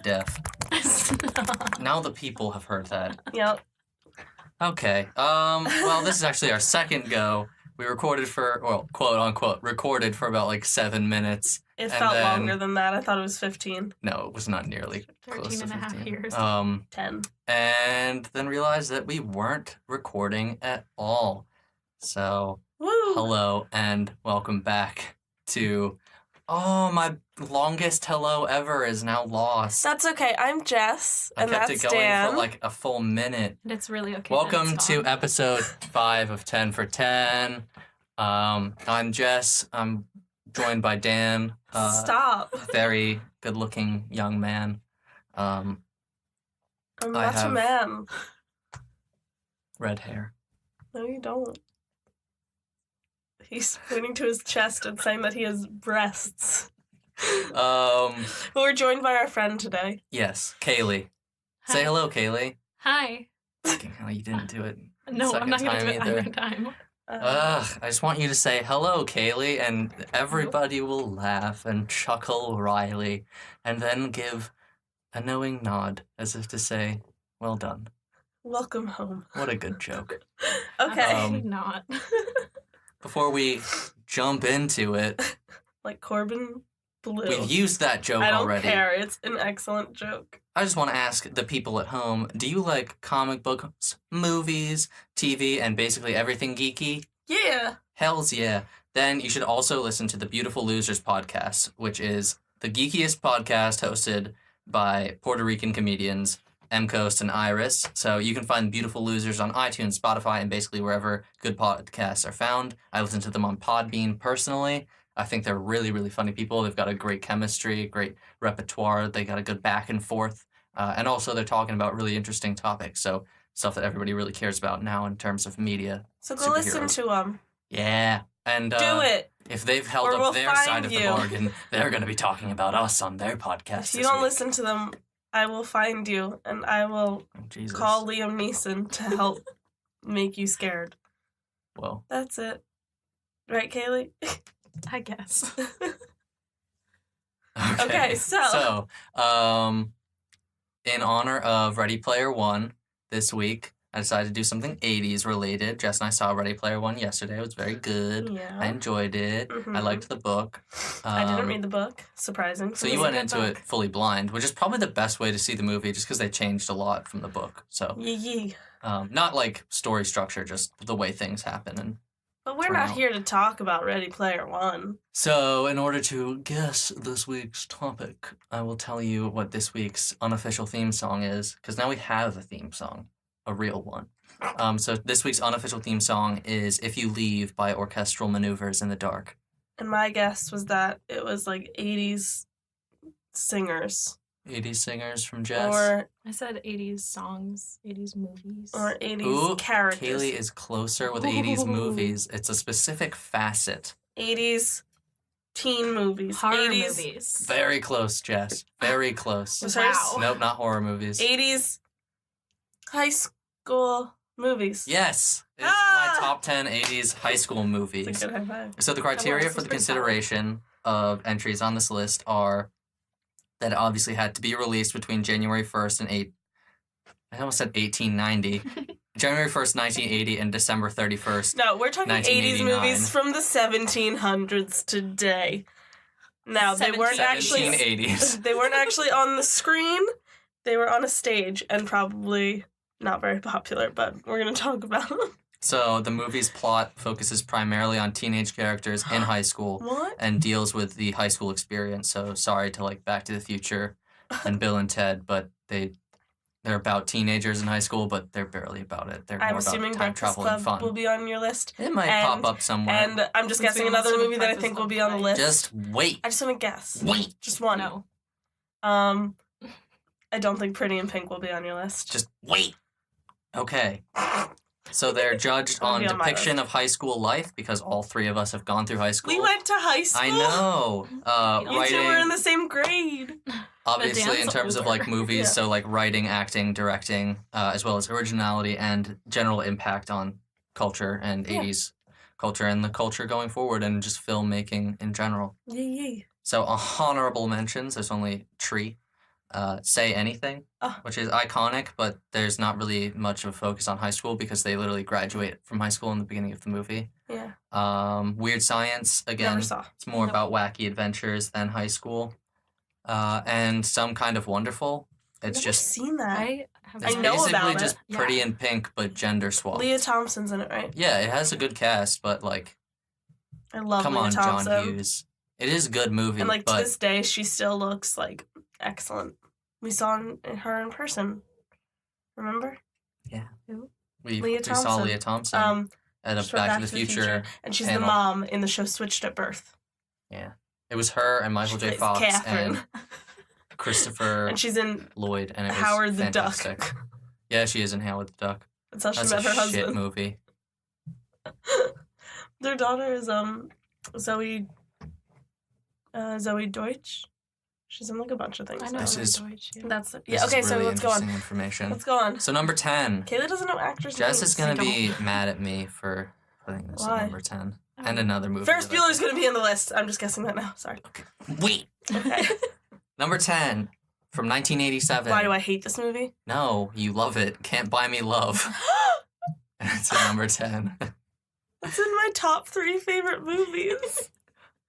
deaf. Now the people have heard that. Yep. Okay. Well, this is actually our second go. We recorded for, well, quote unquote, recorded for about like 7 minutes. It felt longer than that. I thought it was 15. No, it was not nearly 13 close to and a 15. half years. 10. And then realized that we weren't recording at all. So, Woo! hello and welcome back to... Oh, my longest hello ever is now lost. That's okay. I'm Jess, and I kept that's it going Dan. for like a full minute. And it's really okay. Welcome to episode 5 of 10 for 10. I'm Jess. I'm joined by Dan. Stop. Very good-looking young man. I'm not a man. Red hair. No, you don't. He's pointing to his chest and saying that he has breasts. We're joined by our friend today. Yes, Kayleigh. Hi. Say hello, Kayleigh. Hi. Fucking hell, you didn't do it. No, I'm not going to do it either. either time. I just want you to say hello, Kayleigh, and everybody will laugh and chuckle wryly, and then give a knowing nod as if to say, well done. Welcome home. What a good joke. Okay. Actually not. Before we jump into it, Like Corbin Blue. we've used that joke I don't already. care. It's an excellent joke. I just want to ask the people at home, do you like comic books, movies, TV, and basically everything geeky? Yeah. Hells yeah. Then you should also listen to the Beautiful Losers podcast, which is the geekiest podcast hosted by Puerto Rican comedians, M. Coast and Iris. So you can find Beautiful Losers on iTunes, Spotify, and basically wherever good podcasts are found. I listen to them on Podbean personally. I think they're really, really funny people. They've got a great chemistry, great repertoire. They got a good back and forth. And also they're talking about really interesting topics. So stuff that everybody really cares about now in terms of media. So go listen to them. Yeah. And Do it. if they've held Or up we'll their find side of the you. bargain, they're going to be talking about us on their podcast If you this don't week. listen to them, I will find you, and I will Oh, Jesus. call Liam Neeson to help make you scared. Whoa. That's it. Right, Kayleigh? I guess. Okay, so. In honor of Ready Player One this week, I decided to do something 80s related. Jess and I saw Ready Player One yesterday. It was very good. Yeah. I enjoyed it. Mhm. I liked the book. I didn't read the book. Surprising. So you went into it fully blind, which is probably the best way to see the movie just because they changed a lot from the book. So Yee. not like story structure, just the way things happen. And But we're turn not out. here to talk about Ready Player One. so in order to guess this week's topic, I will tell you what this week's unofficial theme song is, because now we have a theme song, a real one. So this week's unofficial theme song is If You Leave by Orchestral Maneuvers in the Dark. And my guess was that it was like 80s singers 80s singers from Jess. or I said 80s songs, 80s movies. 80s Ooh, characters. Kayleigh is closer with 80s Ooh. movies. It's a specific facet. 80s teen movies. Horror 80s movies. Very close, Jess. Very close. Was Wow. hers? Nope, not horror movies. 80s high school movies. Yes. It's Ah! my top 10 80s high school movies. It's a good high five. So the criteria This for is the pretty solid. consideration of entries on this list are that it obviously had to be released between January 1st and I almost said 1890. January 1st, 1980 and December 31st. No, we're talking 80s 1989. movies from the 1700s today. Now, they weren't actually 1780s. they weren't actually on the screen. They were on a stage and probably not very popular, but we're going to talk about them. So the movie's plot focuses primarily on teenage characters in high school What? and deals with the high school experience. So sorry to like Back to the Future and Bill and Ted, but they're about teenagers in high school, but they're barely about it. They're I'm more assuming about time Breakfast travel and Club fun. will be on your list. It might and- pop up somewhere. And I'm just Since guessing we another listened to movie that I Breakfast think will Club be on the today. list. Just wait. I just want to guess. Wait. Just one. No. I don't think Pretty in Pink will be on your list. Just wait. Okay. So they're judged It'll on be on my depiction list. of high school life because all three of us have gone through high school. We went to high school. I know. You two were in Writing, the same grade. obviously, in dance terms of older. like movies, Yeah. so like writing, acting, directing, as well as originality and general impact on culture and Yeah. 80s culture and the culture going forward and just filmmaking in general. Yee. So honorable mentions, there's only three. Say Anything, Oh. which is iconic, but there's not really much of a focus on high school because they literally graduate from high school in the beginning of the movie. Yeah. Weird Science, again, Never saw. it's more Nope. about wacky adventures than high school. And Some Kind of Wonderful. It's Never just seen that. I have it's I know basically about it. just Yeah. Pretty in Pink, but gender swapped. Leah Thompson's in it, right? Yeah, it has a good cast, but like, I love come Leah on, Thompson. John Hughes. It is a good movie, And like but to this day, she still looks like excellent. We saw her in person. Remember? we Leah saw Thompson. Leah Thompson at a she's from Back to the Future. and she's panel. the mom in the show Switched at Birth. Yeah, it was her and Michael She J. plays Fox Catherine. and Christopher And she's in Lloyd, and it was Howard the fantastic. Duck. Yeah, she is in Howard the Duck. That's how she That's met her a shit husband. movie. Their daughter is Zoe Deutsch. She's in like a bunch of things. I know. This is- Deutsch, yeah. That's This yeah. Okay, is so really let's go on. interesting information. Let's go on. So number 10. Kayleigh doesn't know actors' Jess names. is gonna I be mad at me for putting this Why? at number 10. Oh. And another movie. Ferris that I Bueller's think- gonna be on the list. I'm just guessing that now. Sorry. Wait. Okay. Number 10 from 1987. Why do I hate this movie? No, you love it. Can't Buy Me Love. And it's at number 10. It's in my top 3 favorite movies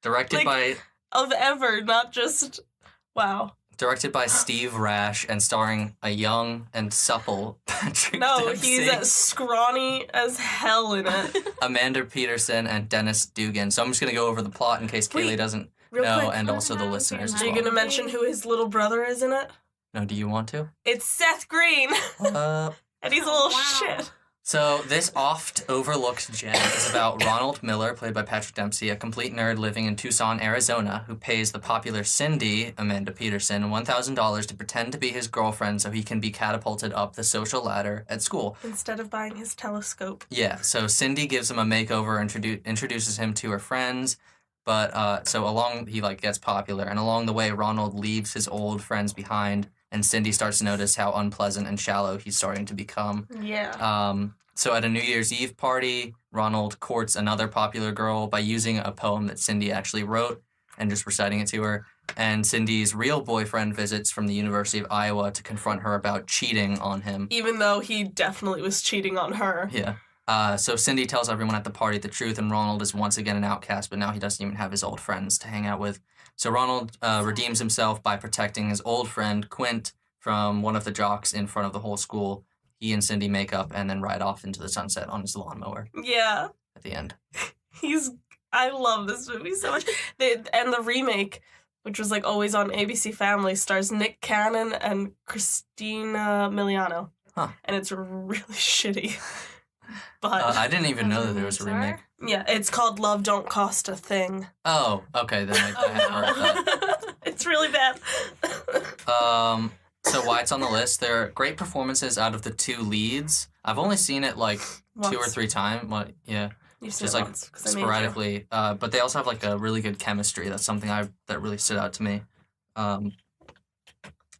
Directed Like- by of ever, not just wow. Steve Rash and starring a young and supple Patrick No, Dempsey, he's as scrawny as hell in it. Amanda Peterson, and Dennis Dugan. So I'm just gonna go over the plot in case Kayleigh Wait, doesn't Real know, quick, and I also the haven't listeners seen as are you well. gonna mention who his little brother is in it? No, do you want to? It's Seth Green, and he's a little Wow. shit. So this oft-overlooked gem is about Ronald Miller, played by Patrick Dempsey, a complete nerd living in Tucson, Arizona, who pays the popular Cindy, Amanda Peterson, $1,000 to pretend to be his girlfriend so he can be catapulted up the social ladder at school. Instead of buying his telescope. Yeah, so Cindy gives him a makeover, introduces him to her friends, but he gets popular, and along the way, Ronald leaves his old friends behind, and Cindy starts to notice how unpleasant and shallow he's starting to become. Yeah. So at a New Year's Eve party, Ronald courts another popular girl by using a poem that Cindy actually wrote and just reciting it to her. And Cindy's real boyfriend visits from the University of Iowa to confront her about cheating on him. Even though he definitely was cheating on her. Yeah. So Cindy tells everyone at the party the truth, and Ronald is once again an outcast, but now he doesn't even have his old friends to hang out with. So Ronald redeems himself by protecting his old friend, Quint, from one of the jocks in front of the whole school. He and Cindy make up and then ride off into the sunset on his lawnmower Yeah. at the end. I love this movie so much. And the remake, which was like always on ABC Family, stars Nick Cannon and Christina Miliano. Huh. And it's really shitty. But I didn't even know that there was a remake. yeah, it's called Love Don't Cost a Thing. Oh, okay, then I have heard of that. It's really bad. So why it's on the list, there are great performances out of the two leads. I've only seen it like Once. 2 or 3 times. Well, yeah, You've seen just it like once, 'cause I made you. sporadically. But they also have like a really good chemistry. That's something that really stood out to me.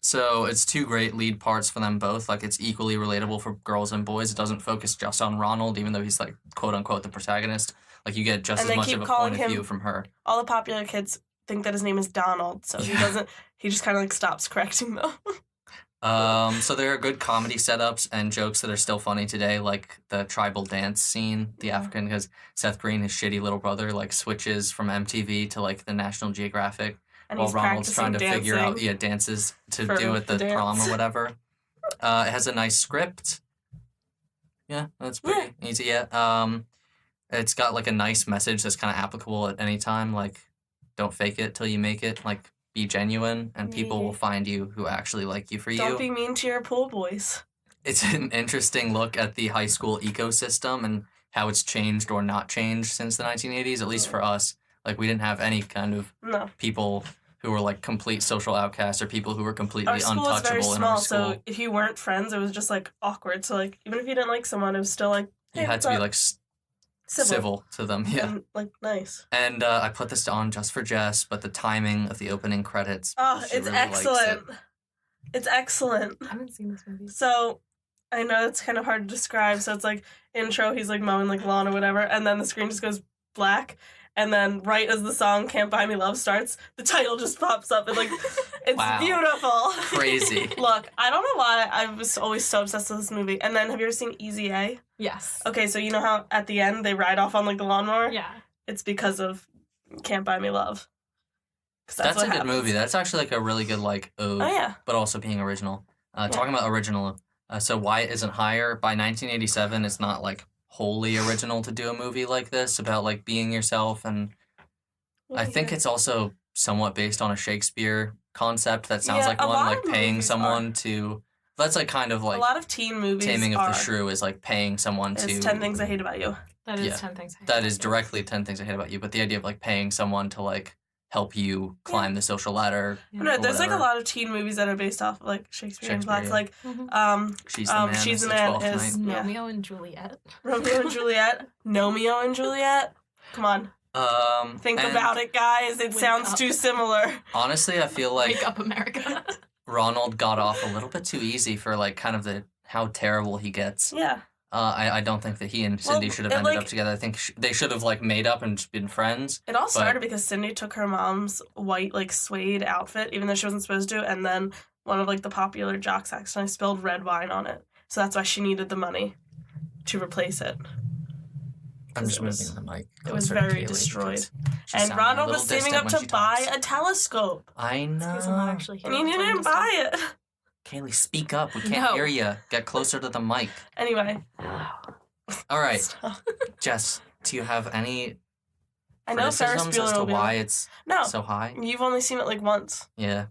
So it's 2 great lead parts for them both. Like it's equally relatable for girls and boys. It doesn't focus just on Ronald, even though he's like quote unquote the protagonist. Like you get just And as they much keep of a calling point of him- view from her. All the popular kids think that his name is Donald, so Yeah. he just kind of like stops correcting them. So there are good comedy setups and jokes that are still funny today, like the tribal dance scene, the Yeah. African, because Seth Green, his shitty little brother, like switches from MTV to like the National Geographic And while he's Ronald's trying to practicing figure out dancing. dances to for do at the the prom dance. or whatever. It has a nice script. Yeah, that's pretty easy. Yeah. It's got like a nice message that's kind of applicable at any time. Like, don't fake it till you make it. Like, be genuine, and people will find you who actually like you for you. Don't be mean to your pool boys. It's an interesting look at the high school ecosystem and how it's changed or not changed since the 1980s, at least for us. Like, we didn't have any kind of No. people who were, like, complete social outcasts or people who were completely Our school was very untouchable in small, our school. so if you weren't friends, it was just like awkward. So like even if you didn't like someone, it was still like hey, You had what's to be, up? like, civil to them, yeah. And like nice. And I put this on just for Jess, but the timing of the opening credits. Oh, she it's really likes it. excellent. It's excellent. I haven't seen this movie. So I know it's kind of hard to describe. So it's like intro, he's like mowing like lawn or whatever, and then the screen just goes black, And then right as the song Can't Buy Me Love starts, the title just pops up. And, like, it's Wow. beautiful. Crazy. Look, I don't know why I was always so obsessed with this movie. And then, have you ever seen Easy A? Yes. Okay, so you know how at the end they ride off on, like, the lawnmower? Yeah. It's because of Can't Buy Me Love. 'Cause That's what a good happens. movie. That's actually like a really good like ode, Oh, yeah. but also being original. Talking about original, so Why It Isn't Higher by 1987 is not like wholly original to do a movie like this about like being yourself, and I think it's also somewhat based on a Shakespeare concept that sounds Yeah, like a one lot like of paying movies someone to. That's like kind of a like lot of teen movies Taming of are. the Shrew is like paying someone It's to. 10 Things I Hate About You. That is Yeah. 10 things. I That hate is about directly 10 Things I Hate About You, but the idea of like paying someone to like help you climb the social ladder. you. No, or there's like a whatever. lot of teen movies that are based off of, like, Shakespearean Shakespeare, plots. yeah. Like, Mhm. She's the Man. She's is the the Man 12th is- Night. Yeah. Romeo and Juliet. Romeo and Juliet. Nomeo and Juliet. Come on. Think And about it, guys. It Wake sounds up. too similar. Honestly, I feel like Wake up, America. Ronald got off a little bit too easy for like kind of the how terrible he gets. Yeah. I don't think that he and Cindy Well, should have it, ended like- up together. I think they should have like made up and just been friends. It all started because Cindy took her mom's white, like, suede outfit, even though she wasn't supposed to, and then one of, like, the popular jocks accidentally spilled red wine on it. So that's why she needed the money to replace it. I'm just it was- moving the mic. it was closer to very Kayleigh destroyed. because she And sounded a Ronald little was saving distant up when to she buy talks. a telescope. I know. He's not actually here. And you didn't buy it. Kayleigh, speak up. We can't No. hear you. Get closer to the mic. Anyway. All right, Stop. Jess. Do you have any I know Ferris criticisms Bueller as to will be why on. it's No, so high? you've only seen it, like, once. Yeah,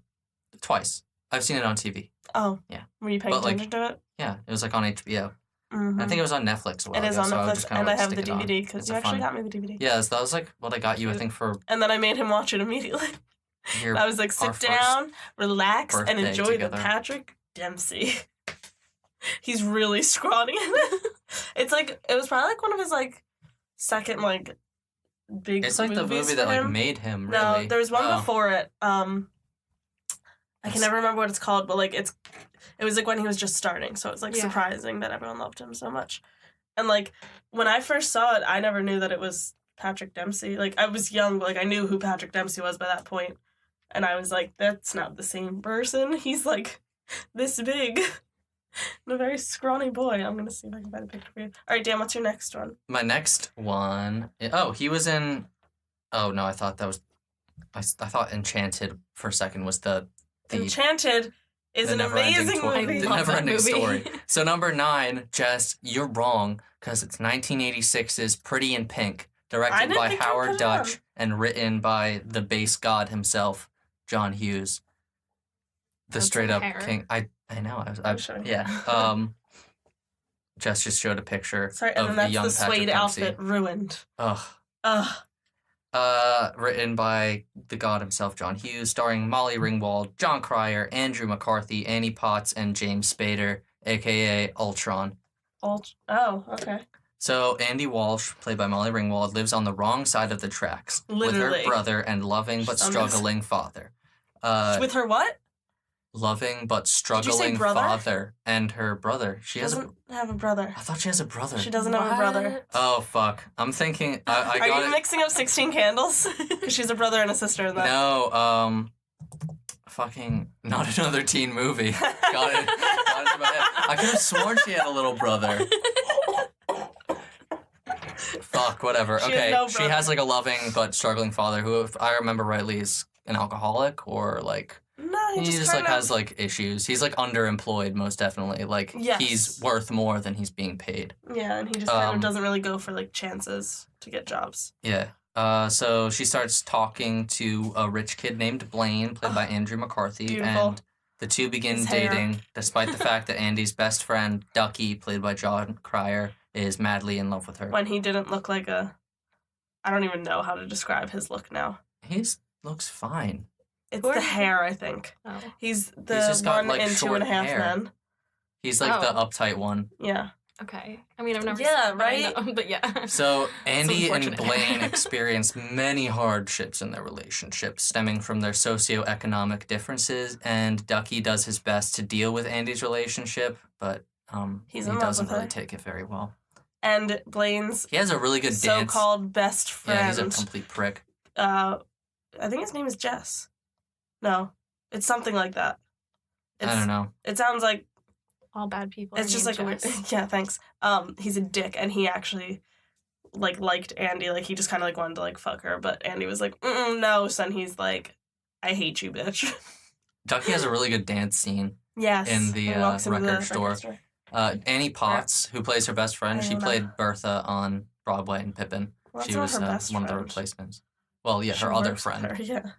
twice. I've seen it on TV. Oh. Yeah. Were you paying But, like, attention to it? Yeah, it was like on HBO. Mm-hmm. I think it was on Netflix. A while It is ago, on so I would Netflix, just kinda, and like, I have stick the it on. DVD, because It's you a actually fun- got me the DVD. Yes, that was like what I got you. I think for And then I made him watch it immediately. your I was like, our sit first down, relax, and birthday enjoy together. the Patrick Dempsey. He's really scrawny in it. It's like, it was probably like one of his like second like big It's like the movies movie for that like him. made him. No, Really. there was one Oh. before it. I It's- can never remember what it's called, but like it was like when he was just starting, so it's like Yeah. surprising that everyone loved him so much. And like when I first saw it, I never knew that it was Patrick Dempsey. Like I was young, but like I knew who Patrick Dempsey was by that point. And I was like, that's not the same person. He's like this big. And a very scrawny boy. I'm gonna see if I can find a picture for you. Alright, Dan, what's your next one? My next one. Oh, he was in. Oh no, I thought that was. I thought Enchanted for a second was the Enchanted is the an never-ending amazing tour- movie. The love that never-ending movie. story. So number 9, Jess, you're wrong because it's 1986's Pretty in Pink, I directed didn't by think you put Howard it Dutch and written by the bass god himself, John Hughes. The That's straight up hair. king. I know. I'm showing you. Yeah. Jess just showed a picture Sorry, and of then the that's young the suede Patrick Dempsey. outfit ruined. Ugh. Ugh. Written by the god himself, John Hughes, starring Molly Ringwald, John Cryer, Andrew McCarthy, Annie Potts, and James Spader, aka Ultron. Oh, okay. So Andy Walsh, played by Molly Ringwald, lives on the wrong side of the tracks with Literally. her brother and loving but She's on this- struggling father. With her what? Loving but you say struggling brother? father and her brother. She has. Doesn't have a brother. I thought she has a brother. She doesn't have a brother. Oh fuck! I'm thinking. I Are got you it. mixing up 16 Candles? Because she's a brother and a sister in that. No, fucking not another teen movie. Got it. Got it in my head. I could have sworn she had a little brother. Fuck, whatever. She has Okay, no she brother. has like a loving but struggling father who, if I remember rightly, is an alcoholic or like No, he just kind like of, has like issues. He's like underemployed, most definitely. Like Yes. he's worth more than he's being paid. Yeah, and he just kind um, of doesn't really go for like chances to get jobs. Yeah. So she starts talking to a rich kid named Blaine, played by Andrew McCarthy, beautiful. and the two begin His hair. dating, despite the fact that Andy's best friend, Ducky, played by John Cryer, is madly in love with her. When he didn't look like a... I don't even know how to describe his look now. He looks fine. It's Who are the you? hair, I think. Oh. He's the just got, one like, in short 2.5 hair. Men. He's like the Oh. uptight one. Yeah. Okay. I mean, I've never Yeah, seen it, but I right? know- But yeah. So Andy and unfortunate. Blaine experience many hardships in their relationship, stemming from their socioeconomic differences, and Ducky does his best to deal with Andy's relationship, but He's he in love doesn't with really her. take it very well. and Blaine's He has a really good dance. so-called best friend. Yeah, he's a complete prick. I think his name is Jess. No, it's something like that. I don't know. It sounds like All bad people. it's just like a weird. Yeah, thanks. He's a dick, and he actually liked Andy. Like, he just kind of like wanted to like fuck her, but Andy was like, no. So then he's like, I hate you, bitch. Ducky has a really good dance scene. Yes. In the He walks into record store. Annie Potts, who plays her best friend, she played Bertha on Broadway in Pippin. Well, that's She not was her best one of the friend. replacements. Well, yeah, She her other works with friend. her, yeah.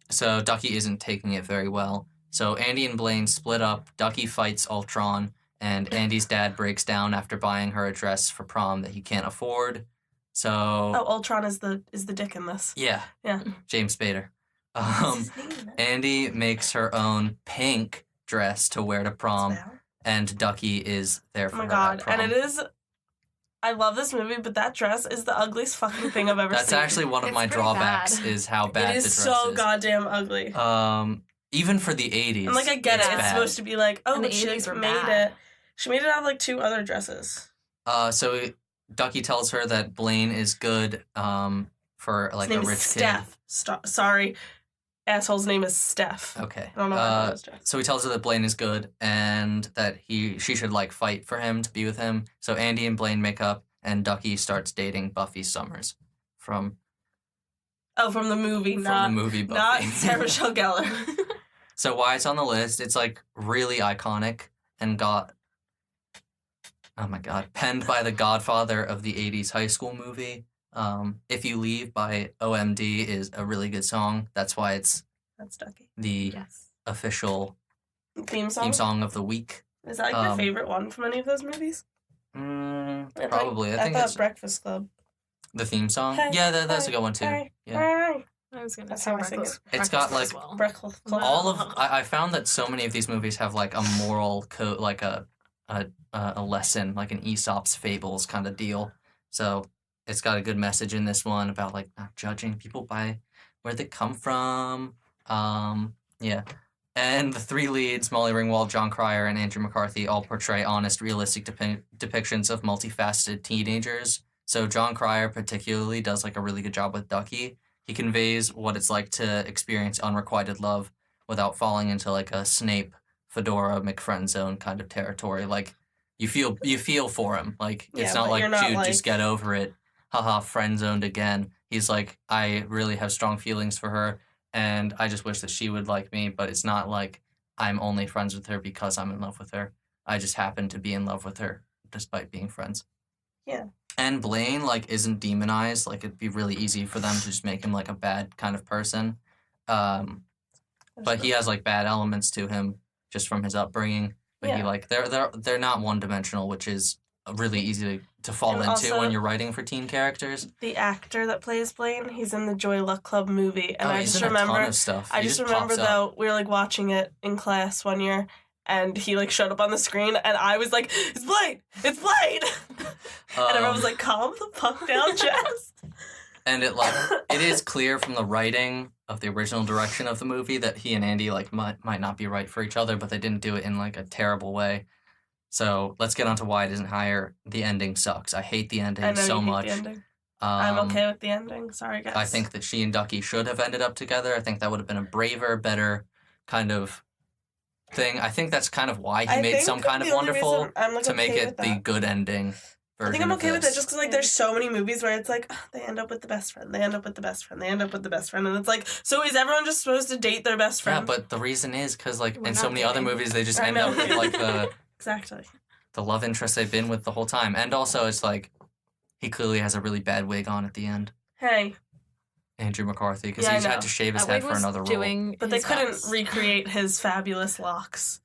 So Ducky isn't taking it very well. So Andy and Blaine split up. Ducky fights Ultron, and Andy's dad breaks down after buying her a dress for prom that he can't afford. So Oh, Ultron is the dick in this. yeah, Yeah. James Spader. What's his name? Andy makes her own pink dress to wear to prom, and Ducky is there for Oh my her god! at prom. And it is. I love this movie, but that dress is the ugliest fucking thing I've ever That's seen. actually one of It's my pretty drawbacks bad. is how bad It is the dress so is. goddamn ugly. Even for the 80s. And like, I get it. It's bad. supposed to be like, oh, And the but she 80s like, were made bad. it. She made it out of like 2 other dresses. So Ducky tells her that Blaine is good for like His name a rich is Steph. Sorry, asshole's name is Steph. kid. Okay. I don't know how his dress. So he tells her that Blaine is good and that she should like fight for him to be with him. So Andy and Blaine make up, and Ducky starts dating Buffy Summers from Oh, from the movie, the not movie Buffy. not Sarah Michelle Gellar. So why it's on the list? It's like really iconic and penned by the godfather of the 80s high school movie. If You Leave by OMD is a really good song. That's why it's That's Ducky. the Yes. official Theme song. theme song of the week. Is that like your favorite one from any of those movies? Probably. I think thought it's Breakfast Club. the theme song. Hey, Yeah, that's a good one too. Hey, Yeah. hey. I was gonna That's say how I sing Breakfast. It's got, Breakfast as like, well. Breakfast Club. All of I found that so many of these movies have like a moral code, like a lesson, like an Aesop's fables kind of deal. So it's got a good message in this one about like not judging people by where they come from. Yeah. And the 3 leads, Molly Ringwald, John Cryer, and Andrew McCarthy, all portray honest, realistic depictions of multifaceted teenagers. So John Cryer particularly does like a really good job with Ducky. He conveys what it's like to experience unrequited love without falling into like a Snape, Fedora, McFriendzone kind of territory. Like you feel for him. Like Yeah, it's not but like, you're not dude, like- just get over it. Haha, friend-zoned again. He's like, I really have strong feelings for her, and I just wish that she would like me, but it's not like I'm only friends with her because I'm in love with her. I just happen to be in love with her despite being friends. Yeah. And Blaine, like, isn't demonized. Like, it'd be really easy for them to just make him, like, a bad kind of person. But he has, like, bad elements to him just from his upbringing. But he, Yeah. like, they're not one-dimensional, which is really easy to fall And into also- when you're writing for teen characters. The actor that plays Blaine, he's in the Joy Luck Club movie, and I he's just in a ton remember, of stuff. I He just pops remember up. though we were like watching it in class one year, and he like showed up on the screen, and I was like, "It's Blaine! It's Blaine!" And everyone was like, "Calm the fuck down, Jess." And it is clear from the writing of the original direction of the movie that he and Andy like might not be right for each other, but they didn't do it in like a terrible way. So let's get on to why it isn't higher. The ending sucks. I hate the ending I know so you hate much. the ending. I'm okay with the ending. Sorry, guys. I think that she and Ducky should have ended up together. I think that would have been a braver, better kind of thing. I think that's kind of why he made Some Kind of the only Wonderful reason I'm, like, to make okay it with the that. good ending version I think I'm of okay with this. it just because like there's so many movies where it's like they end up with the best friend, they end up with the best friend, they end up with the best friend, and it's like, so is everyone just supposed to date their best Yeah, friend? but the reason is because like We're in so not many other dating. movies they just I end know. up with like the Exactly. love interest they've been with the whole time. And also it's like he clearly has a really bad wig on at the end. Hey, Andrew McCarthy, because Yeah, I he's know. had to shave his That head wig for was another role. doing but they his couldn't best. recreate his fabulous locks.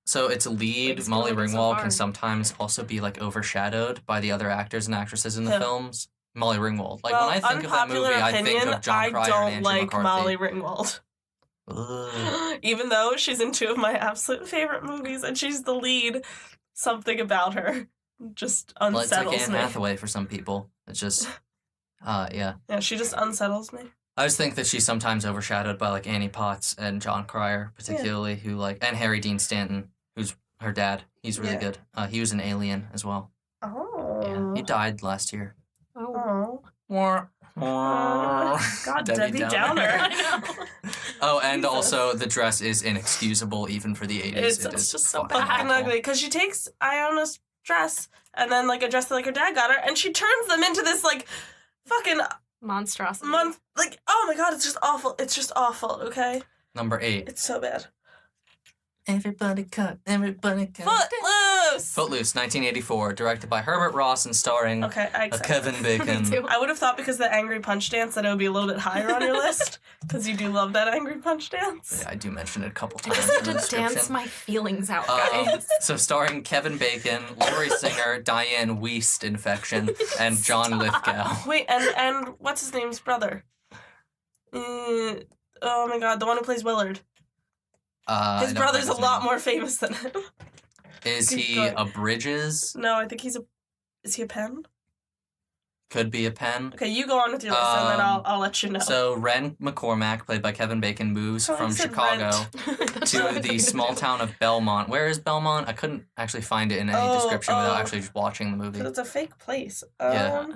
So its lead, Wig's Molly going so Ringwald, far. can sometimes also be like overshadowed by the other actors and actresses in the Who? films. Molly Ringwald. Like well, when I think of that unpopular movie, I opinion, think of John I Cryer and don't Andrew like McCarthy. Molly Ringwald. Ugh. Even though she's in 2 of my absolute favorite movies and she's the lead, something about her just Well, it's like unsettles Anne me. Hathaway for some people. It's just, yeah. Yeah, she just unsettles me. I just think that she's sometimes overshadowed by like Annie Potts and John Cryer, particularly, who like, and Harry Dean Stanton, who's her dad. He's really Yeah. good. He was an Alien as well. Oh. Yeah. He died last year. Oh. Oh. God, Debbie Downer. I know. Oh, and Jesus. also the dress is inexcusable even for the 80s. It's just so fucking bad. Fucking awful. ugly. Because she takes Iona's dress and then like a dress that like her dad got her, and she turns them into this like fucking Monstrosity. like, oh my god, it's just awful. It's just awful. Okay, Number 8. it's so bad. Everybody cut. Footloose. Footloose, 1984, directed by Herbert Ross and starring Okay, I accept. Kevin Me Bacon. too. I would have thought because the angry punch dance that it would be a little bit higher on your list because you do love that angry punch dance. Yeah, I do mention it a couple I times just in the have to dance description. my feelings out, guys. So starring Kevin Bacon, Laurie Singer, Diane Wiest infection, and John Lithgow. Wait, and what's his name's brother? Oh my god, the one who plays Willard. His brother's a lot more famous than him. Is Keep he going. a Bridges? No, I think is he a Penn? Could be a Penn. Okay, you go on with your list and then I'll let you know. So Ren McCormack, played by Kevin Bacon, moves Oh, I from said Chicago That's to what I'm the thinking small too. town of Belmont. Where is Belmont? I couldn't actually find it in any description without actually just watching the movie. 'Cause it's a fake place. Yeah.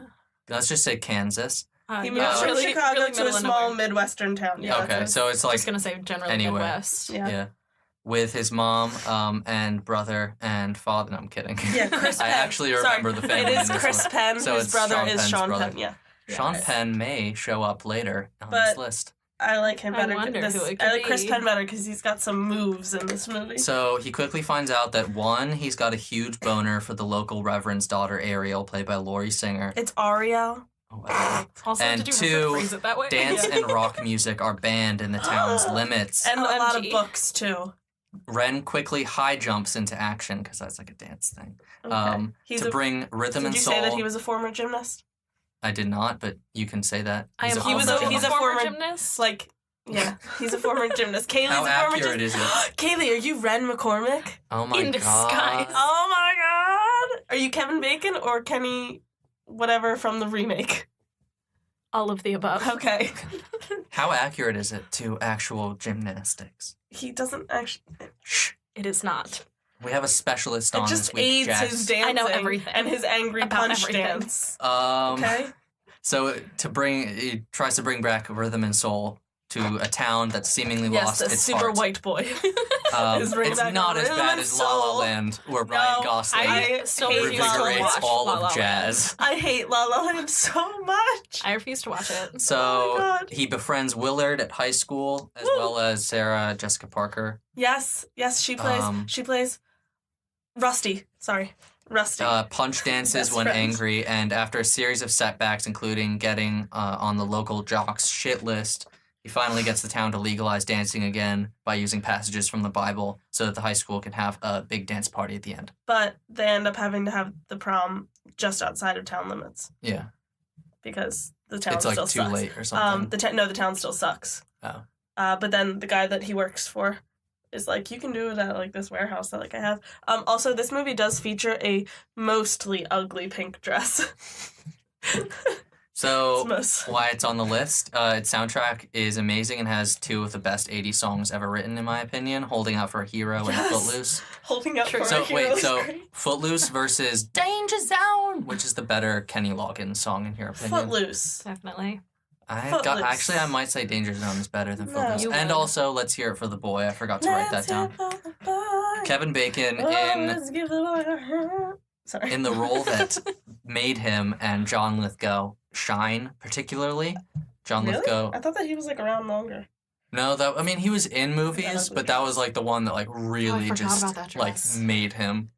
Let's just say Kansas. He Yeah, moved from really- Chicago really to a middle of small nowhere. Midwestern town. Yeah, Okay, that's so it's like Just gonna say generally anywhere. Midwest. Yeah. with his mom and brother and father. No, I'm kidding. Yeah, Chris I Penn. actually remember the family It is in this Chris one. Penn, So whose it's brother Sean is Penn's Sean brother. Penn. Yeah, Sean Yes. Penn may show up later on But- this list. I like him I better. wonder who it could I like Chris be. Penn better because he's got some moves in this movie. So he quickly finds out that one, he's got a huge boner for the local reverend's daughter Ariel, played by Laurie Singer. It's Ariel. Oh, wow. Also, And did you have to two, phrase it that way? Dance and rock music are banned in the town's limits. And a lot of OMG. books too. Ren quickly high jumps into action because that's like a dance thing. Okay. He's To a, bring rhythm did and you soul. say that he was a former gymnast? I did not, but you can say that. I am a he was former also he's gymnast. a former gymnast. Like, yeah, he's a former gymnast. Kayleigh's How a former accurate gymnast. is it? Kayleigh, are you Ren McCormick? Oh my In god. disguise. Oh my god! Are you Kevin Bacon or Kenny whatever from the remake? All of the above. Okay. How accurate is it to actual gymnastics? He doesn't actually. Shh. It is not. We have a specialist on It this just week, aids Jess. his dancing. I know everything And his angry about punch everything. dance. Okay. Okay? So he tries to bring back rhythm and soul to a town that's seemingly Yes, lost the its super heart. white boy. Is bringing It's back not as rhythm bad and as La La soul. Land, where No, Ryan Gosling I still hate refuse to La La revigorates watch Land. all La La of Land. jazz. I hate La La Land so much. I refuse to watch it. So Oh my God. he befriends Willard at high school, as Woo. well as Sarah Jessica Parker. Yes, she plays Rusty. Sorry. Rusty. Punch dances Best when friend. angry, and after a series of setbacks, including getting on the local jocks shit list, he finally gets the town to legalize dancing again by using passages from the Bible so that the high school can have a big dance party at the end. But they end up having to have the prom just outside of town limits Yeah. because the town It's like still too sucks. late or something. The town still sucks. Oh. But then the guy that he works for is like, you can do it at like this warehouse that like I have. Also, this movie does feature a mostly ugly pink dress. So It's why it's on the list, its soundtrack is amazing and has two of the best 80s songs ever written, in my opinion, Holding Out for a Hero and Yes. Footloose. holding up for So a hero is so great. Footloose versus Danger Zone, which is the better Kenny Loggins song in your opinion? Footloose. Definitely. Footloose. Actually, I might say Danger Zone is better than No. Footloose. You And would. also, let's hear it for the boy. I forgot to write that down. Kevin Bacon Let's give the boy a hand. Sorry. in the role that made him and John Lithgow shine, particularly. John Really? Lithgow. I thought that he was like around longer. No, he was in movies, ugly but that dress. was like the one that like really forgot just about that like dress. made him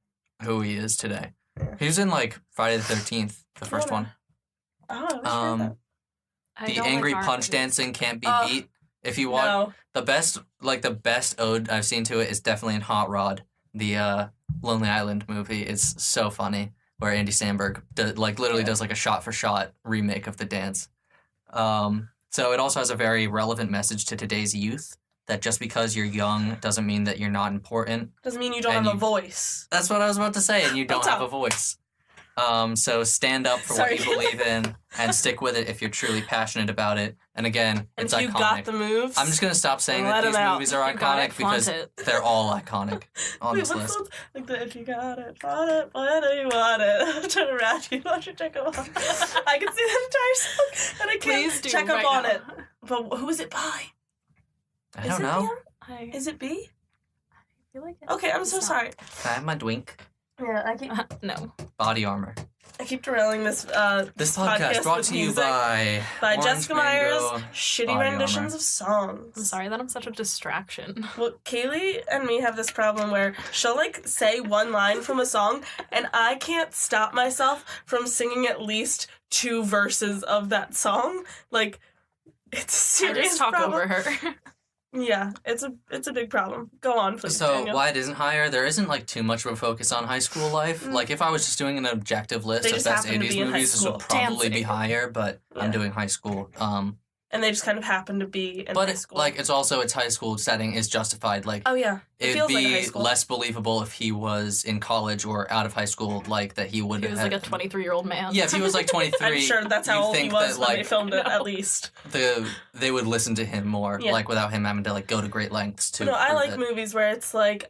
who he is today. Yeah. He was in like Friday the 13th, the first Yeah. one. Oh, I wish I heard that. I The don't angry like punch horror dancing can't be Oh, beat. If you want No. the best ode I've seen to it is definitely in Hot Rod, the Lonely Island movie. It's so funny where Andy Samberg literally does like a shot for shot remake of the dance. So it also has a very relevant message to today's youth that just because you're young doesn't mean that you're not important. Doesn't mean you don't And have a you- voice. That's what I was about to say, and you don't What's have up? a voice. So stand up for Sorry. what you believe in. and stick with it if you're truly passionate about it. And again, And it's if you iconic. got the moves. I'm just gonna stop saying Let that these 'em out. movies are You got iconic it, flaunt because it. they're all iconic on Wait, this what's list. those- like the if you got it, want it, whether you want it, turn around, you want to check up on. I can see the entire song, and I Please can't do check right up on now. it. But who is it by? I don't know. I Is it B? feel like Okay, I'm it's so not. sorry. Can I have my drink? Yeah, No. Body armor. I keep derailing this. This podcast brought with to you music by by Orange Jessica Meyer's Mango shitty Body renditions Armor. of songs. I'm sorry that I'm such a distraction. Well, Kayleigh and me have this problem where she'll like say one line from a song, and I can't stop myself from singing at least 2 verses of that song. Like, it's a I serious just talk problem. over her. Yeah, it's a big problem. Go on, please. So Daniel. why it isn't higher? There isn't like too much of a focus on high school life. Mm. Like if I was just doing an objective list They of just best happen to 80s be in high movies, this would school. probably be Dancing. higher. But I'm Yeah. doing high school. And they just kind of happen to be in But high it's school. like it's also its high school setting is justified. Like Oh yeah, it it'd feels be like high school. less believable if he was in college or out of high school. Like that he would. He was have, like a 23-year-old man. Yeah, if he was like 23, I'm sure that's how you'd old he think was that, when they like, filmed it, No. at least. they would listen to him more, Yeah. like without him having to like go to great lengths to. No, I prove like it. movies where it's like,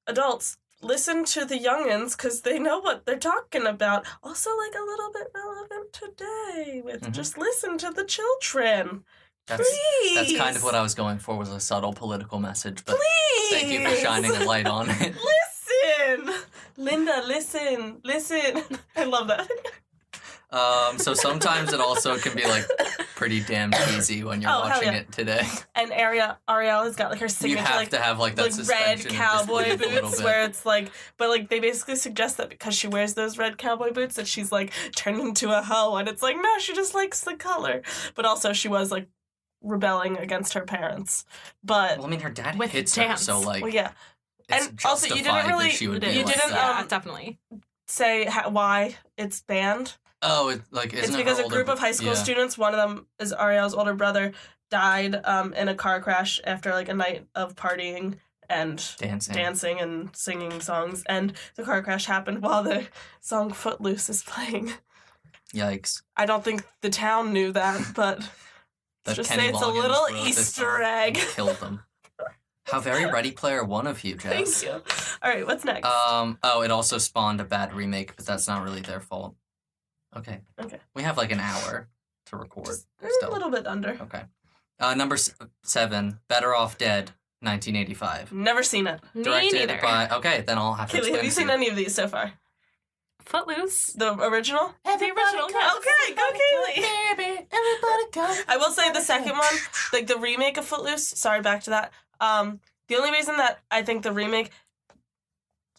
adults, listen to the youngins because they know what they're talking about. Also, like a little bit relevant today with Mhm. just listen to the children. That's Please. kind of what I was going for, was a subtle political message. But Please. thank you for shining a light on it. Listen, Linda. Listen. I love that. So sometimes it also can be like pretty damn cheesy when you're Oh, hell watching yeah. it today. And Ariel has got like her You signature have like to have like that red suspension of cowboy disbelief a little boots bit. where it's like, but like they basically suggest that because she wears those red cowboy boots that she's like turned into a hoe, and it's like no, she just likes the color. But also she was like rebelling against her parents. But Well, I mean, her dad With hits dance. her, so like well, yeah, it's And also, you didn't justified really- that she would It be is. like didn't, that. Yeah, definitely. say why it's banned. Oh, it, like isn't It's it her because a older group bro- of high school yeah. students, one of them is Ariel's older brother, died in a car crash after like a night of partying and dancing. and singing songs, and the car crash happened while the song Footloose is playing. Yikes! I don't think the town knew that, but That just Kenny say it's a Loggins little wrote this Easter song egg. and killed them. How very Ready Player One of you, Jess. Thank you. All right, what's next? Oh, it also spawned a bad remake, but that's not really their fault. Okay. Okay. We have like an hour to record. Just still. a little bit under. Okay. Number 7, Better Off Dead, 1985. Never seen it. Me Directed neither. by. Okay, then I'll have to Kayleigh, explain have you to seen any of these so far? Footloose. The original? The original. Okay, go Kayleigh. Everybody go. I will say the second one, like the remake of Footloose. Sorry, back to that. The only reason that I think the remake,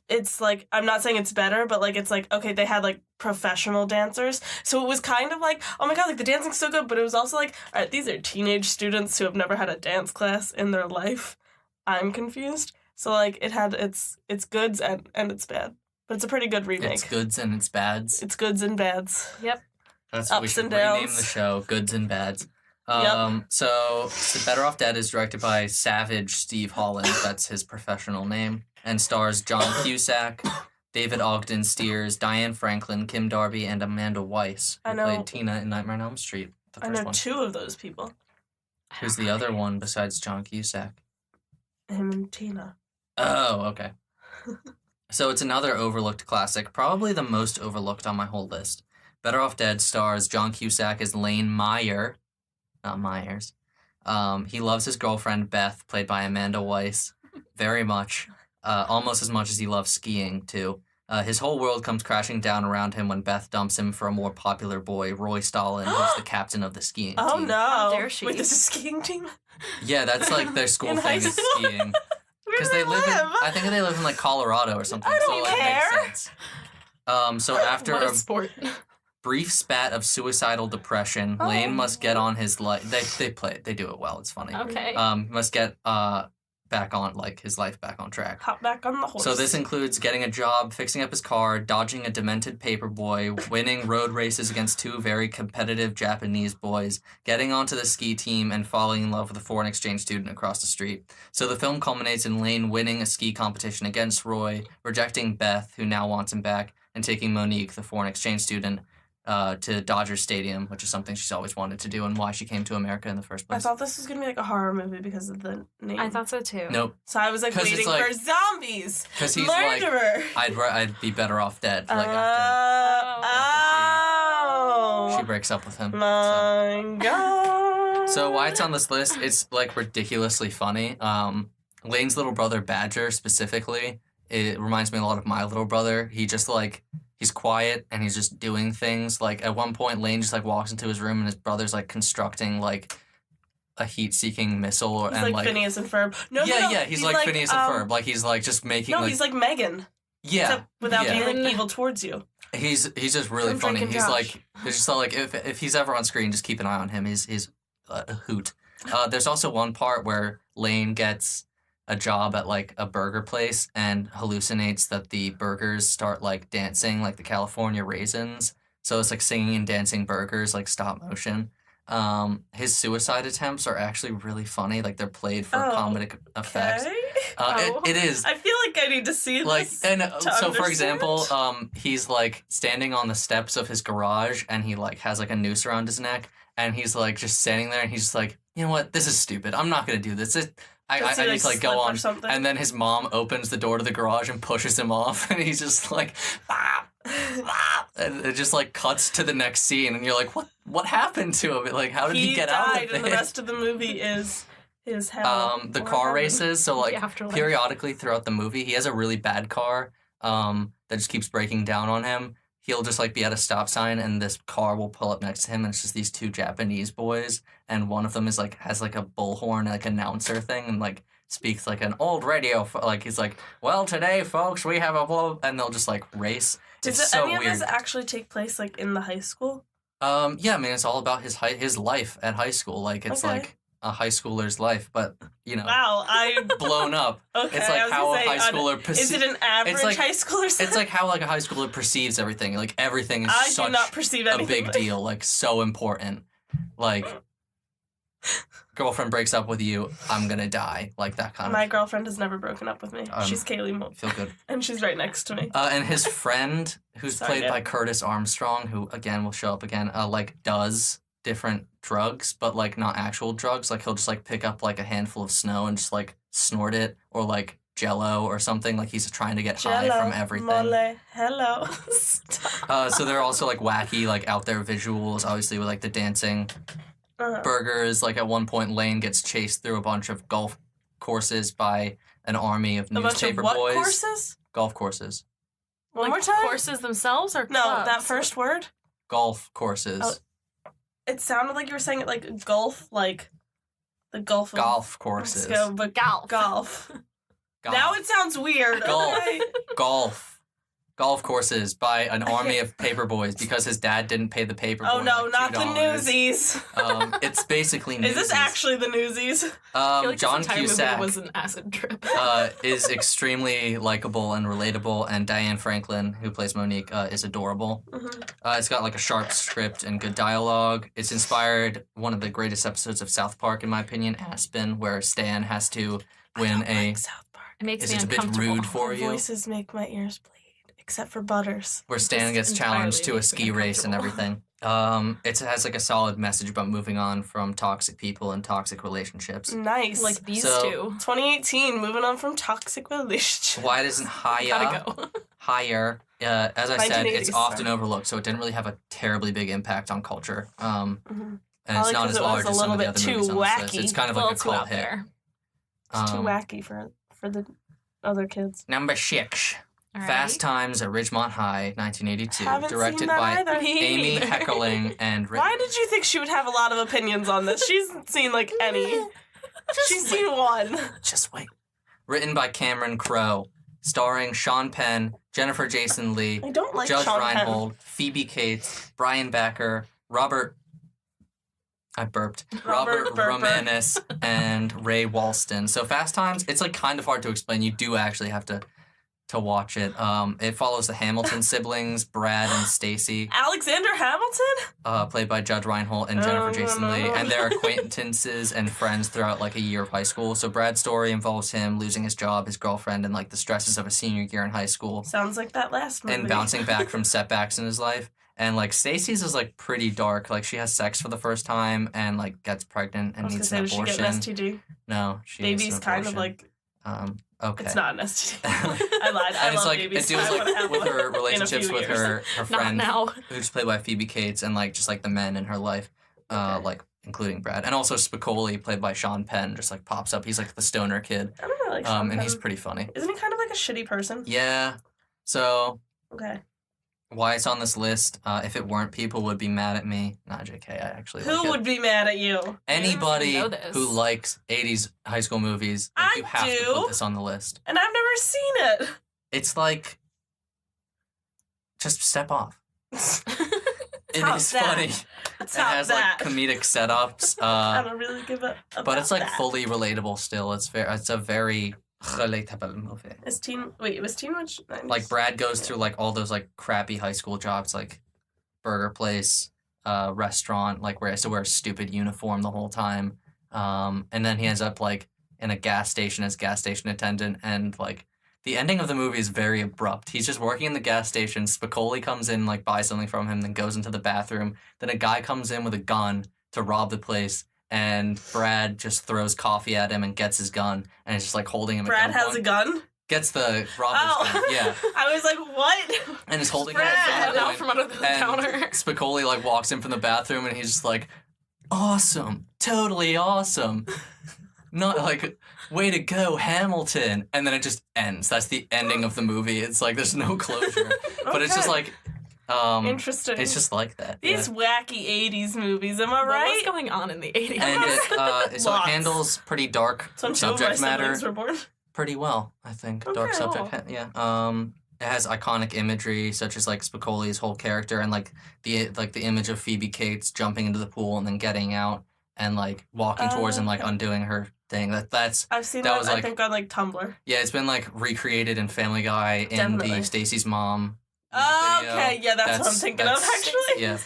it's like I'm not saying it's better, but like it's like okay, they had like professional dancers, so it was kind of like oh my god, like the dancing's so good, but it was also like all right, these are teenage students who have never had a dance class in their life. I'm confused. So like it had its goods and it's bad, but it's a pretty good remake. It's goods and it's bads. It's goods and bads. Yep. That's ups we should and rename downs. the show Goods and Bads. Yep. So Better Off Dead is directed by Savage Steve Holland. That's his professional name, and stars John Cusack, David Ogden Stiers, Diane Franklin, Kim Darby, and Amanda Weiss, who I know- played Tina in Nightmare on Elm Street. The I first know one. 2 of those people, Who's the other one besides John Cusack? him and Tina. Oh, okay. So it's another overlooked classic, probably the most overlooked on my whole list. Better Off Dead stars John Cusack as Lane Meyer, not Myers. He loves his girlfriend Beth, played by Amanda Weiss, very much, almost as much as he loves skiing too. His whole world comes crashing down around him when Beth dumps him for a more popular boy, Roy Stalin, who's the captain of the skiing Oh team. no! How dare she. Wait, this is a skiing team. Yeah, that's like their school In thing high is school? skiing. Where Because do they live in, live? I think they live in like Colorado or something. I so don't like care. makes sense. So after What a a sport. brief spat of suicidal depression, Oh. Lane must get on his life. They do it well. It's funny. Okay. Must get back on like his life back on track. Hop back on the horse. So this includes getting a job, fixing up his car, dodging a demented paperboy, winning road races against 2 very competitive Japanese boys, getting onto the ski team, and falling in love with a foreign exchange student across the street. So the film culminates in Lane winning a ski competition against Roy, rejecting Beth, who now wants him back, and taking Monique, the foreign exchange student, to Dodger Stadium, which is something she's always wanted to do and why she came to America in the first I place. thought this was gonna be like a horror movie because of the name. I thought so too. Nope. So I was like 'Cause it's waiting like- for zombies. Because he's Murderer. like, I'd be better off dead. Like after Oh. she breaks up with him. My God. So why it's on this list, it's like ridiculously funny. Lane's little brother Badger specifically, it reminds me a lot of my little brother. He just like, he's quiet and he's just doing things. Like at one point Lane just like walks into his room and his brother's like constructing like a heat-seeking missile. He's and like Phineas and Ferb. No, yeah, he's like Phineas and Ferb. Like he's like just making No, like, he's like Megan. yeah, Except without yeah. being like evil towards you. He's just really From funny. Drake and He's Josh. like, it's just like if he's ever on screen, just keep an eye on him. He's a hoot. There's also one part where Lane gets a job at like a burger place and hallucinates that the burgers start like dancing like the California raisins. So it's like singing and dancing burgers, like stop motion. His suicide attempts are actually really funny. Like they're played for comedic effects. Okay. It is. I feel like I need to see Like, this. and to so for understand. example, he's like standing on the steps of his garage and he like has like a noose around his neck and he's like just standing there and he's just like, you know what, this is stupid. I'm not gonna do this. I Does he, need to like go slip or on. something? And then his mom opens the door to the garage and pushes him off and he's just like, and it just like cuts to the next scene and you're like, what happened to him? Like, how did he get out of it? and the rest of the movie is hell. The or car heaven. races, so like The afterlife. periodically throughout the movie he has a really bad car that just keeps breaking down on him. He'll just like be at a stop sign and this car will pull up next to him and it's just these two Japanese boys and one of them is like has like a bullhorn like announcer thing and like speaks like an old radio like he's like, well, today folks we have a blow, and they'll just like race. Does It's so any weird. of this actually take place like in the high school? Yeah, I mean it's all about his life at high school. Like it's Okay. like a high schooler's life, but you know, Wow, I blown up. okay. It's I like was how a gonna say, high schooler is it an average like- high schooler? It's like how like a high schooler perceives everything. Like everything is I do such not perceive a anything. big like- deal. Like so important. Like girlfriend breaks up with you, I'm gonna die. Like that kind My of. girlfriend has never broken up with me. She's Kayleigh Mo, Feel good. and she's right next to me. And his friend, who's Sorry, played yeah. by Curtis Armstrong, who again will show up again, like does different drugs, but like not actual drugs. Like he'll just like pick up like a handful of snow and just like snort it, or like Jello or something. Like he's trying to get high Jello, from everything. Mole, hello. Stop. So there are also like wacky, like out there visuals, obviously with like the dancing Uh-huh. burgers. Like at one point, Lane gets chased through a bunch of golf courses by an army of A bunch of newspaper what boys. courses? Golf courses. One Like more time? courses themselves or No, clubs? that first word. Golf courses. Oh, It sounded like you were saying it like golf, like the Gulf of Golf courses. Mexico, but Golf. golf. Golf. Now it sounds weird. Golf. Okay? Golf courses by an army of paper boys because his dad didn't pay the paper boy Oh no, like not the $2. Newsies. It's basically Is this Newsies. actually the Newsies? I feel like John this entire movie Cusack was an acid trip. is extremely likable and relatable, and Diane Franklin, who plays Monique, is adorable. Mhm. It's got like a sharp script and good dialogue. It's inspired one of the greatest episodes of South Park, in my opinion, Aspen, where Stan has to win I don't a. like South Park. It makes Is me it a bit uncomfortable. rude for The you? voices make my ears bleed, except for Butters. Where Stan gets entirely challenged to a makes me ski race and uncomfortable. everything. It has like a solid message about moving on from toxic people and toxic relationships. Nice. Like these So- two. 2018, moving on from toxic relationships. Why doesn't higher? Gotta go. Higher. As I said, it's 1980s, often sorry. overlooked, so it didn't really have a terribly big impact on culture. Mhm. And Probably it's not 'cause as it was large a as some of the little other bit movies too on this list. wacky. It's kind of A like a little too cult out hit. there. It's too Um, wacky for the other kids. Number 6. All Fast right. Times at Ridgemont High, 1982. Haven't Directed seen that by either. Me Amy neither. Heckerling and Why did you think she would have a lot of opinions on this? She's seen like any. She's seen one. Just wait. Written by Cameron Crowe. Starring Sean Penn, Jennifer Jason Leigh, I don't like Judge Sean Penn. Reinhold, Phoebe Cates, Brian Backer, Robert Robert Burper. Romanis, and Ray Walston. So Fast Times, it's like kind of hard to explain. You do actually have to watch it. It follows the Hamilton siblings, Brad and Stacy, Alexander Hamilton? played by Judge Reinhold and Jennifer Oh, Jason no. Leigh, and their acquaintances and friends throughout like a year of high school. So Brad's story involves him losing his job, his girlfriend, and like the stresses of a senior year in high school, Sounds like that last movie. and bouncing back from setbacks in his life. And, like, Stacy's is, like, pretty dark. Like, she has sex for the first time and, like, gets pregnant and needs an does she abortion. get an STD? No, she Baby's has an kind of abortion. like... Okay. It's not an STD. I lied. I And it's love like, babies. it deals, I wanna like, have with one her in a relationships few with years. her Not friend, now. who's played by Phoebe Cates, and, like, just, like, the men in her life, like, including Brad. And also Spicoli, played by Sean Penn, just, like, pops up. He's, like, the stoner kid. I don't really like Sean and he's Penn. pretty funny. Isn't he kind of like a shitty person? Yeah. So, Okay. why it's on this list, if it weren't, people would be mad at me. Not JK, I actually like Who it. would be mad at you? Anybody I don't even know this. who likes 80s high school movies, like, I you have to do. put this on the list. And I've never seen it. It's like, just step off. It Top is that. funny. It's It not has that. like comedic setups, I don't really give a but it's like that. fully relatable still. It's a very relatable movie. It was Teen Witch 90s? Like Brad goes through like all those like crappy high school jobs, like burger place, restaurant, like where he has to wear a stupid uniform the whole time, and then he ends up like in a gas station as gas station attendant, and like the ending of the movie is very abrupt. He's just working in the gas station. Spicoli comes in, like, buys something from him, then goes into the bathroom. Then a guy comes in with a gun to rob the place, and Brad just throws coffee at him and gets his gun, and is just, like, holding him Brad at has a gun? Gets the robber's gun, yeah. I was like, what? And is holding Brad. him at Out gunpoint. from under the And counter. Spicoli, like, walks in from the bathroom, and he's just like, awesome, totally awesome. Not like, way to go, Hamilton. And then it just ends. That's the ending of the movie. It's like, there's no closure. But it's just Okay. like, Interesting. it's just like that. These wacky 80s movies, am I What was right? going on in the 80s? And so it Lots. handles pretty dark Some two of my subject matter siblings were born. pretty well, I think. Okay. Dark subject, yeah. It has iconic imagery such as like Spicoli's whole character and like the image of Phoebe Cates jumping into the pool and then getting out and like walking towards and like Okay. undoing her thing. That's I've seen that that, was, I like- think, on, like, Tumblr. yeah, it's been like recreated in Family Guy in Definitely. the Stacy's Mom. music video. Okay, yeah, that's what I'm thinking of, actually. Yeah.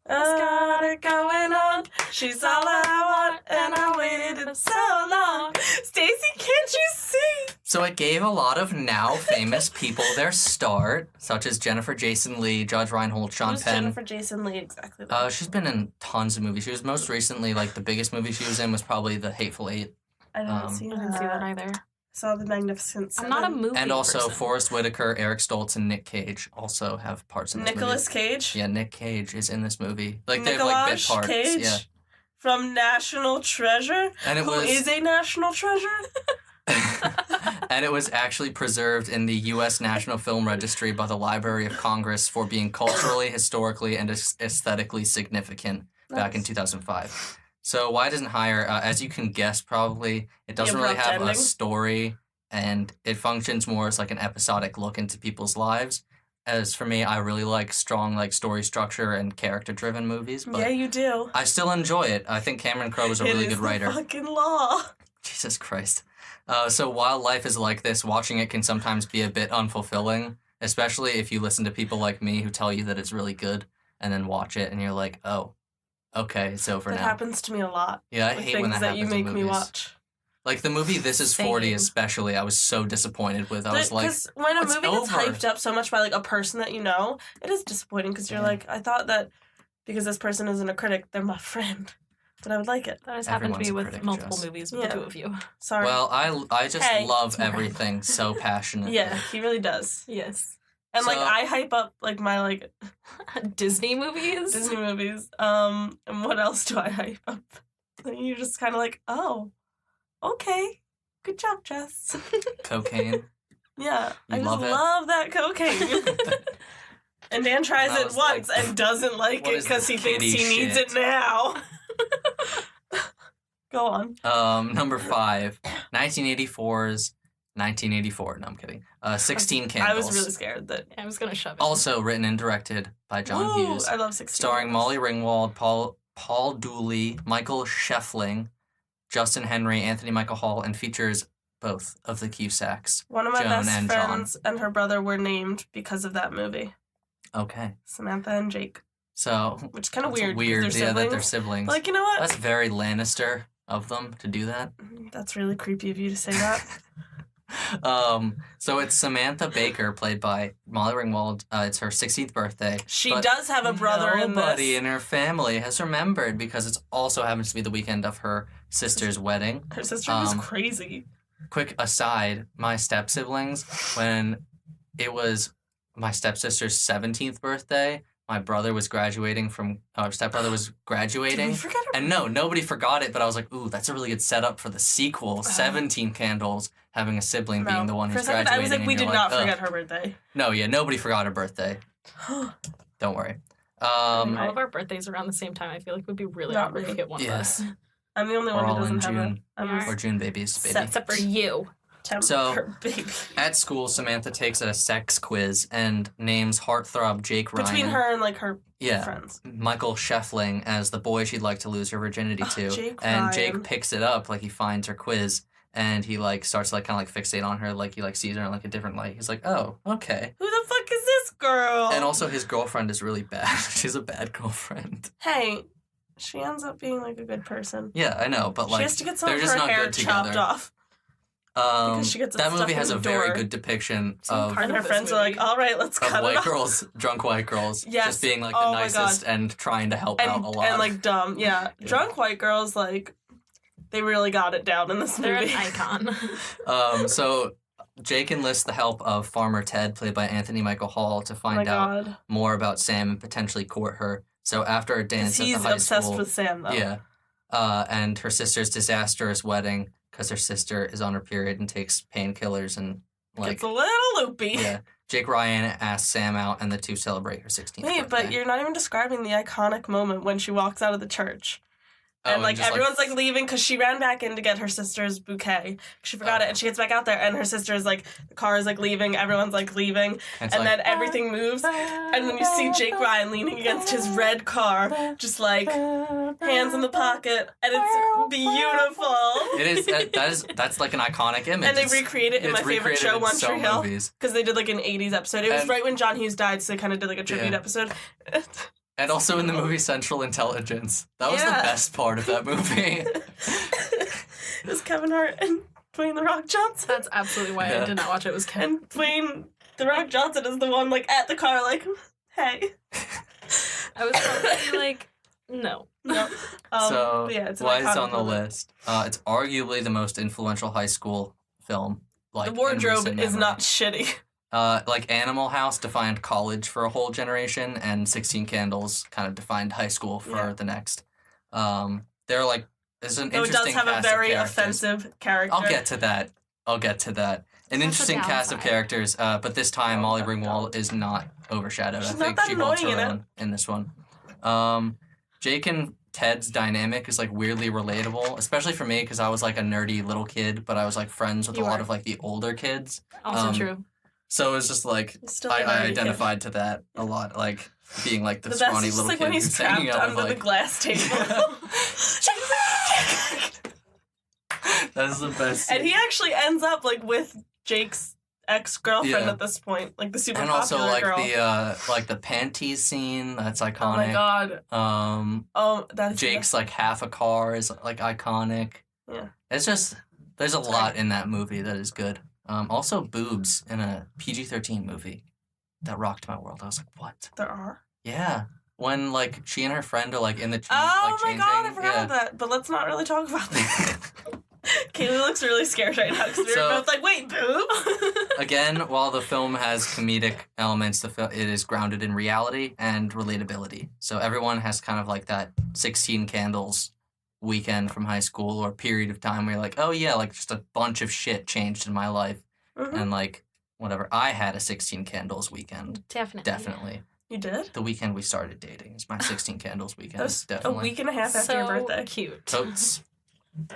Got it going on. She's all I want, and I waited so long. Stacy, can't you see? So it gave a lot of now famous people their start, such as Jennifer Jason Leigh, Judge Reinhold, Sean Who's Penn. Jennifer Jason Leigh exactly? She's been in tons of movies. She was most recently, like, the biggest movie she was in was probably The Hateful Eight. I didn't um, see I didn't see that either. Saw The Magnificent I'm Seven. not a movie And also person. Forrest Whitaker, Eric Stoltz, and Nick Cage also have parts in this Nicolas movie. Cage. Yeah, Nick Cage is in this movie. Like, they have, like, bit Nicolas parts. Cage Yeah. from National Treasure. And it Who was... is a national treasure? and it was actually preserved in the U.S. National Film Registry by the Library of Congress for being culturally, historically, and aesthetically significant back in Nice. 2005. So why it isn't higher? As you can guess, probably, it doesn't really abrupt have a ending. story, and it functions more as like an episodic look into people's lives. As for me, I really like strong like story structure and character-driven movies, but Yeah, you do. I still enjoy it. I think Cameron Crowe is a really It good is writer. The fucking law. Jesus Christ. So while life is like this, watching it can sometimes be a bit unfulfilling, especially if you listen to people like me who tell you that it's really good and then watch it and you're like, oh, okay, it's over That now. happens to me a lot. Yeah, I with hate when things that that you happens in make me movies. watch. Like the movie This Is 40 Same. especially, I was so disappointed with. I was like, Because when a it's movie gets over. hyped up so much by like a person that you know, it is disappointing because you're Yeah. like, I thought that because this person isn't a critic, they're my friend, that I would like it. That has happened to me Everyone's a with critic, multiple Jess. movies with Yeah. the two of you. Sorry. well, I just Hey, love it's my everything so passionately. yeah, he really does. Yes. And like So- I hype up like my like Disney movies? Disney movies. And what else do I hype up? And you're just kind of like, oh, okay, good job, Jess. Cocaine. Yeah, You I just love it? love that cocaine. And Dan tries That it was once like, and doesn't like what it is because this he thinks he kiddie needs shit? it now. Go on. Number 5, 1984's 1984. No, I'm kidding. 16 Candles. I was really scared that. I was going to shove it. Also written and directed by John Ooh, Hughes. I love 16. Starring Molly Ringwald, Paul Dooley, Michael Scheffling, Justin Henry, Anthony Michael Hall, and features both of the Cusacks. One of my Joan best and John. friends and her brother were named because of that movie. Okay. Samantha and Jake. So, Which is kind of it's weird. weird, because they're yeah, that siblings. they're siblings. But, like, you know what? That's very Lannister of them to do that. That's really creepy of you to say that. So it's Samantha Baker, played by Molly Ringwald. It's her 16th birthday. She but does have a brother in this. Nobody in her family has remembered because it also happens to be the weekend of her sister's wedding. Her sister was crazy. Quick aside, my step-siblings, when it was my stepsister's 17th birthday, my brother was graduating from... Our stepbrother was graduating. Did we forget her? And no, nobody forgot it, but I was like, ooh, that's a really good setup for the sequel. 17 Candles, having a sibling being the one who's for a second, graduating. I was like, we and did you're not "Ugh." forget her birthday. No, yeah, nobody forgot her birthday. Don't worry. All of our birthdays around the same time. I feel like it would be really Not awkward if really. you hit one Yeah. of us. I'm the only We're one who all in doesn't have June. a... We are. Or June babies, baby. Except for you. So- baby. At school, Samantha takes a sex quiz and names heartthrob Jake Ryan. Between her and, like, her Yeah. friends. Michael Scheffling as the boy she'd like to lose her virginity to. Jake and Ryan. Jake picks it up, like he finds her quiz and he like starts to like kind of like fixate on her, like he like sees her in like a different light. He's like, oh, okay. Who the fuck is this girl? And also his girlfriend is really bad. She's a bad girlfriend. Hey, she ends up being, like, a good person. Yeah, I know, but like she has to get some they're of just her not hair good chopped together. off. Because she gets it that stuck movie in has the a very door. good depiction Some of part And her this friends are like, movie. all right, let's cut white it off. girls, drunk white girls, Yes. just being like Oh the my God. nicest and trying to help out a lot. And, like, dumb. Yeah. Yeah. Drunk white girls, like, they really got it down in this They're an movie. icon. So Jake enlists the help of Farmer Ted, played by Anthony Michael Hall, to Oh my find out God. more about Sam and potentially court her. So after a 'Cause dance at the he's high obsessed school, with Sam, though. yeah, and her sister's disastrous wedding because her sister is on her period and takes painkillers and like Gets a little loopy. yeah. Jake Ryan asks Sam out, and the two celebrate her 16th Wait, birthday. but you're not even describing the iconic moment when she walks out of the church. Oh, And, like, just, everyone's, like, leaving because she ran back in to get her sister's bouquet. She forgot it, and she gets back out there, and her sister is, like, the car is, like, leaving, everyone's, like, leaving, and, and then everything moves, and then you see Jake Ryan leaning against his red car, just, like, hands in the pocket, and it's beautiful. it is that's like an iconic image. And they It's- recreate it in it's my favorite recreated show, in One so Tree Hill, movies. because they did, like, an 80's episode. It was And- right when John Hughes died, so they kind of did, like, a tribute Yeah. episode. And also in the movie Central Intelligence. That was the Yeah. best part of that movie. It was Kevin Hart and Dwayne The Rock Johnson. That's absolutely why Yeah. I did not watch it. Was Ken. And Dwayne The Rock Johnson is the one, like, at the car, like, hey. I was probably like, no. No. So but yeah, it's an why it's iconic on the moment. list? It's arguably the most influential high school film. Like The in wardrobe recent is memory. not shitty. Like Animal House defined college for a whole generation, and 16 Candles kind of defined high school for Yeah. the next. They're like, it's an Though it interesting does have a cast of very characters. offensive character. I'll get to that. An That's interesting the cast of downside. characters, but this time Oh, Molly no, Ringwald is not overshadowed. She's I not think that she holds her annoying in it. own in this one. Jake and Ted's dynamic is like weirdly relatable, especially for me because I was like a nerdy little kid, but I was like friends with You a lot were. of like the older kids. Also true. So it was just like Still I a nerdy kid. identified to that a lot, like being like the The best scrawny is just little like kid when he's who's trapped hanging out under with the like. glass table. That is the best. And he actually ends up, like, with Jake's ex-girlfriend Yeah. at this point. Like, the super and also popular like girl. the panties scene that's Oh iconic. my god. Oh, that's Jake's like half a car is like iconic. Yeah. It's just there's a It's lot in that movie that is good. Also boobs in a PG-13 movie that rocked my world. I was like, what? There are. Yeah. When like she and her friend are like in the Oh like, my god, I changing. forgot Yeah. about that. But let's not really talk about that. Kayleigh looks really scared right now because we So- were both like, wait, boob? Again, while the film has comedic elements, it is grounded in reality and relatability. So everyone has kind of like that 16 Candles weekend from high school or period of time where you're like, oh yeah, like just a bunch of shit changed in my life. Mhm. And like, whatever. I had a 16 Candles weekend. Definitely. Definitely. You did? The weekend we started dating is my 16 Candles weekend. That was definitely. a week and a half after So your birthday. cute. Totes.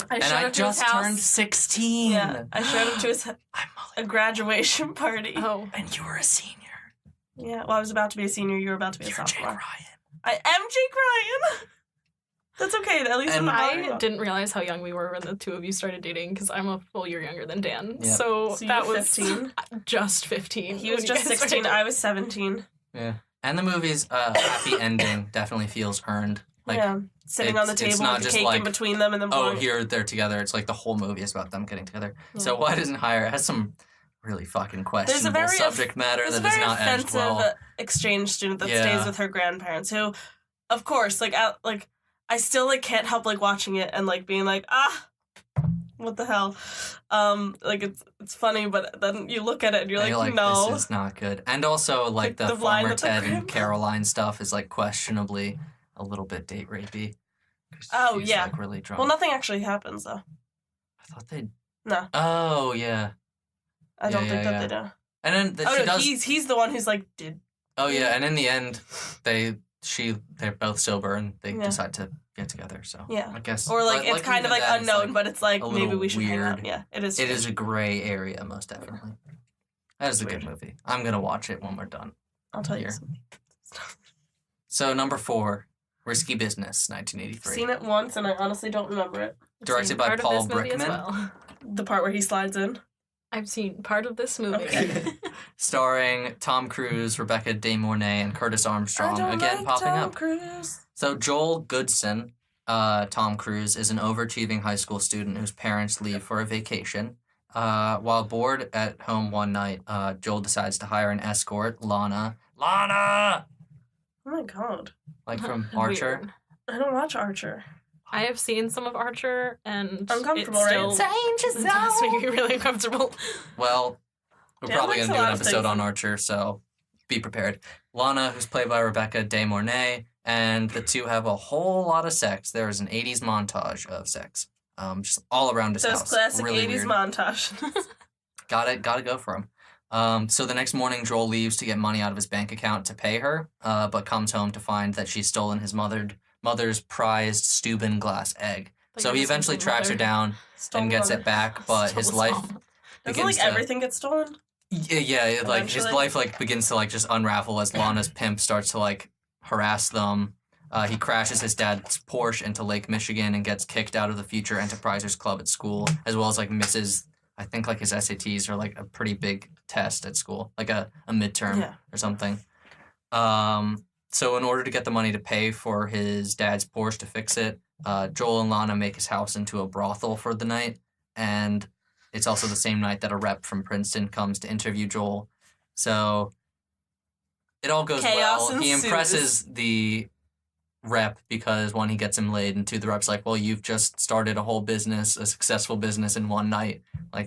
I And showed I up to his just house. turned 16. Yeah, I showed up to his I'm a graduation party. Oh. and you were a senior. Yeah, well, I was about to be a senior. You were about to be a You're Jake sophomore. Ryan. I am Jake Ryan. That's okay. At least And I'm not. I didn't realize how young we were when the two of you started dating because I'm a full year younger than Dan. Yep. So, So you that were was 15? just 15. He was when you just guys 16. started I was 17. Yeah. And the movie's happy ending definitely feels earned. Like, sitting on the table not with the just cake like, in between them and then oh, blowing. here they're together. It's like the whole movie is about them getting together. Yeah. So why doesn't Hire? It has some really fucking questionable subject matter There's that a is very not edged offensive well. exchange student that Yeah. stays with her grandparents, who, of course, I still can't help watching it and being what the hell? It's funny, but then you look at it and you're like, no. This is not good. And also, the Farmer Ted and Caroline stuff is, questionably a little bit date rapey. Oh, she's, yeah. Really drunk. Well, nothing actually happens, though. I thought they'd... No. Oh, yeah. I don't think that they do. And then he's the one who's did... Oh, yeah, and in the end, they're both sober and they decide to get together, so... Yeah. I guess... Or, it's kind of, unknown, but it's maybe we should hang weird. out. Yeah, it is. It is a gray area, most definitely. That is a good movie. I'm going to watch it when we're done. I'll tell you something. So, number 4, Risky Business, 1983. I've seen it once, and I honestly don't remember it. Directed by Paul Brickman. Well. The part where he slides in? I've seen part of this movie. Okay. Starring Tom Cruise, Rebecca De Mornay, and Curtis Armstrong, again popping Tom up. Cruise. So Joel Goodson, Tom Cruise, is an overachieving high school student whose parents leave for a vacation. While bored at home one night, Joel decides to hire an escort, Lana. Lana! Oh my god. Like from Archer. Weird. I don't watch Archer. I have seen some of Archer, and uncomfortable, it still right? does make me really uncomfortable. Well, we're Dan probably likes going to a do an lot of episode things. on Archer, so be prepared. Lana, who's played by Rebecca De Mornay, and the two have a whole lot of sex. There is an 80s montage of sex, just all around his Those house. classic Really 80s weird. montage. Gotta go for him. So the next morning, Joel leaves to get money out of his bank account to pay her, but comes home to find that she's stolen his mother's prized Steuben glass egg. So he eventually tracks her down and gets it back, but his life Doesn't everything get stolen? Yeah, his Eventually? life begins to just unravel as Lana's pimp starts to harass them. He crashes his dad's Porsche into Lake Michigan and gets kicked out of the Future Enterprisers Club at school, as well as misses, I think his SATs are a pretty big test at school, a midterm or something. So in order to get the money to pay for his dad's Porsche to fix it, Joel and Lana make his house into a brothel for the night, and it's also the same night that a rep from Princeton comes to interview Joel. So it all goes Chaos well. He ensues. impresses the rep because, one, he gets him laid, and two, the rep's well, you've just started a whole business, a successful business in one night. I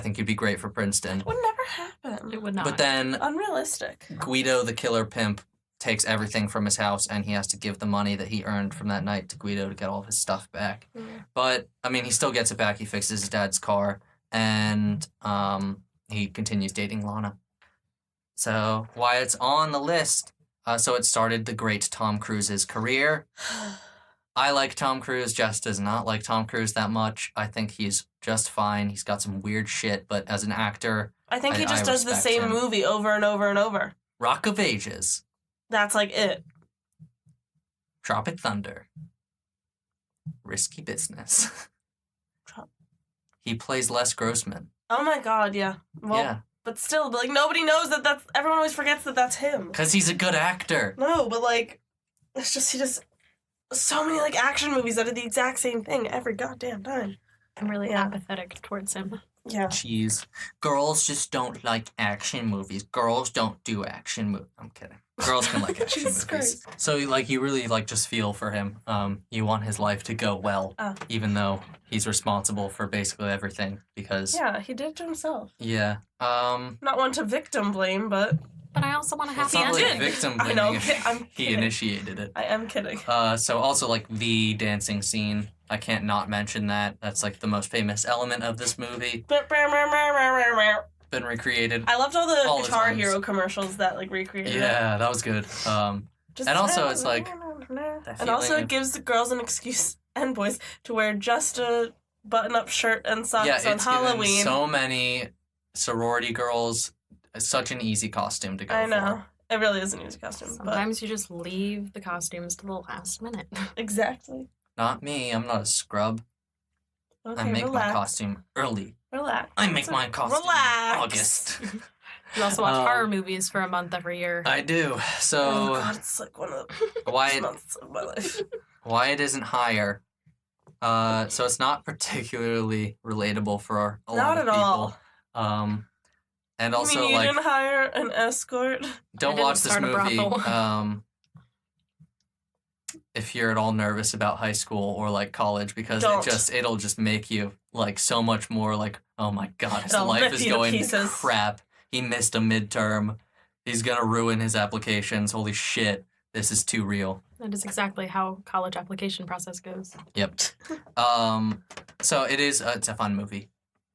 think you'd be great for Princeton. It would never happen. It would not. But then Unrealistic. Guido, the killer pimp, takes everything from his house, and he has to give the money that he earned from that night to Guido to get all of his stuff back. Mm. But, he still gets it back. He fixes his dad's car, and he continues dating Lana. So, why it's on the list. So it started the great Tom Cruise's career. I like Tom Cruise. Jess does not like Tom Cruise that much. I think he's just fine. He's got some weird shit, but as an actor, I think he just does the respect same him. movie over and over and over. Rock of Ages, That's it. Tropic Thunder, Risky Business. He plays Les Grossman. Oh my god, yeah. Well, Yeah, but still, nobody knows that's... Everyone always forgets that that's him. because he's a good actor. No, but it's just, he does so many action movies that are the exact same thing every goddamn time. I'm really Yeah. apathetic towards him. Yeah. Jeez. Girls just don't like action movies. Girls don't do action movies. I'm kidding. Girls can like action Jesus movies. Christ. So, you really, just feel for him. You want his life to go well, Oh. even though he's responsible for basically everything, because... Yeah, he did it to himself. Yeah. Not one to victim blame, but But I also want a It's happy not really ending. victim I blaming know, if I'm he kidding. initiated it. I am kidding. So also, the dancing scene. I can't not mention that. That's, the most famous element of this movie. I Been recreated. loved all the All the Guitar times. Hero commercials that recreated it. Yeah, that was good. Just And also, it's that and also feeling it gives the girls an excuse and boys to wear just a button-up shirt and socks yeah, on it's given Halloween. so many sorority girls such an easy costume to go I know. for. It really is an easy costume. Sometimes you just leave the costumes to the last minute. But exactly. Not me. I'm not a scrub. Okay, I make relax. my costume early. Relax. I make my costume Relax. August. You also watch horror movies for a month every year. I do. So Oh God, it's like one of the Wyatt, months of my life. Wyatt isn't higher. So it's not particularly relatable for a lot Not of at people. all. And You also mean you like didn't hire an escort? don't didn't watch this start a movie brothel. if you're at all nervous about high school or like college because Don't. it'll just make you like so much more like, oh my God, his It'll life rip is you to going to pieces. crap. He missed a midterm. He's gonna ruin his applications. Holy shit. This is too real. That is exactly how college application process goes. Yep. So it is it's a fun movie.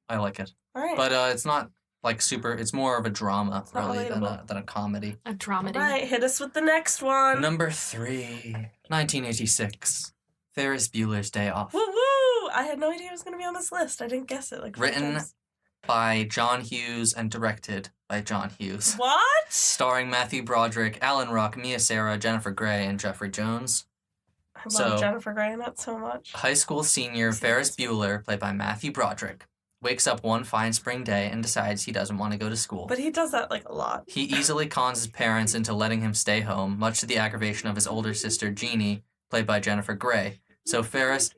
I like it. All right. But it's not like super it's more of a drama It's not really relatable. than a comedy. A dramedy. All right, hit us with the next one. Number 3, 1986. Ferris Bueller's Day Off. Woo woo! I had no idea it was going to be on this list. I didn't guess it. Like 5 Written times. by John Hughes and directed by John Hughes. What? Starring Matthew Broderick, Alan Ruck, Mia Sara, Jennifer Grey, and Jeffrey Jones. I love So- Jennifer Grey in it so much. High school senior Ferris Bueller, played by Matthew Broderick, wakes up one fine spring day and decides he doesn't want to go to school. But he does that like a lot. He easily cons his parents into letting him stay home, much to the aggravation of his older sister Jeannie, played by Jennifer Grey. So Ferris...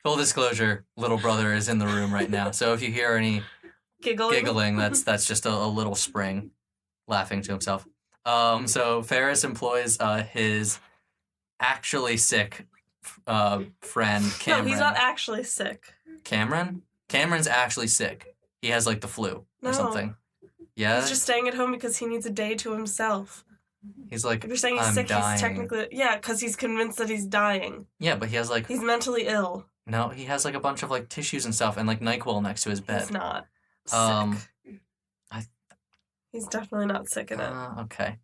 Full disclosure, little brother is in the room right now. So if you hear any giggling, that's just a little spring laughing to himself. So Ferris employs his actually sick friend Cameron. No, he's not actually sick. Cameron? Cameron's actually sick. He has like the flu No. or something. Yeah. He's just staying at home because he needs a day to himself. He's like, If you're saying he's I'm sick, dying. he's technically... Yeah, because he's convinced that he's dying. Yeah, but he has like He's mentally ill. no, he has like a bunch of like tissues and stuff and like NyQuil next to his bed. He's not sick. I- He's definitely not sick in it. Okay.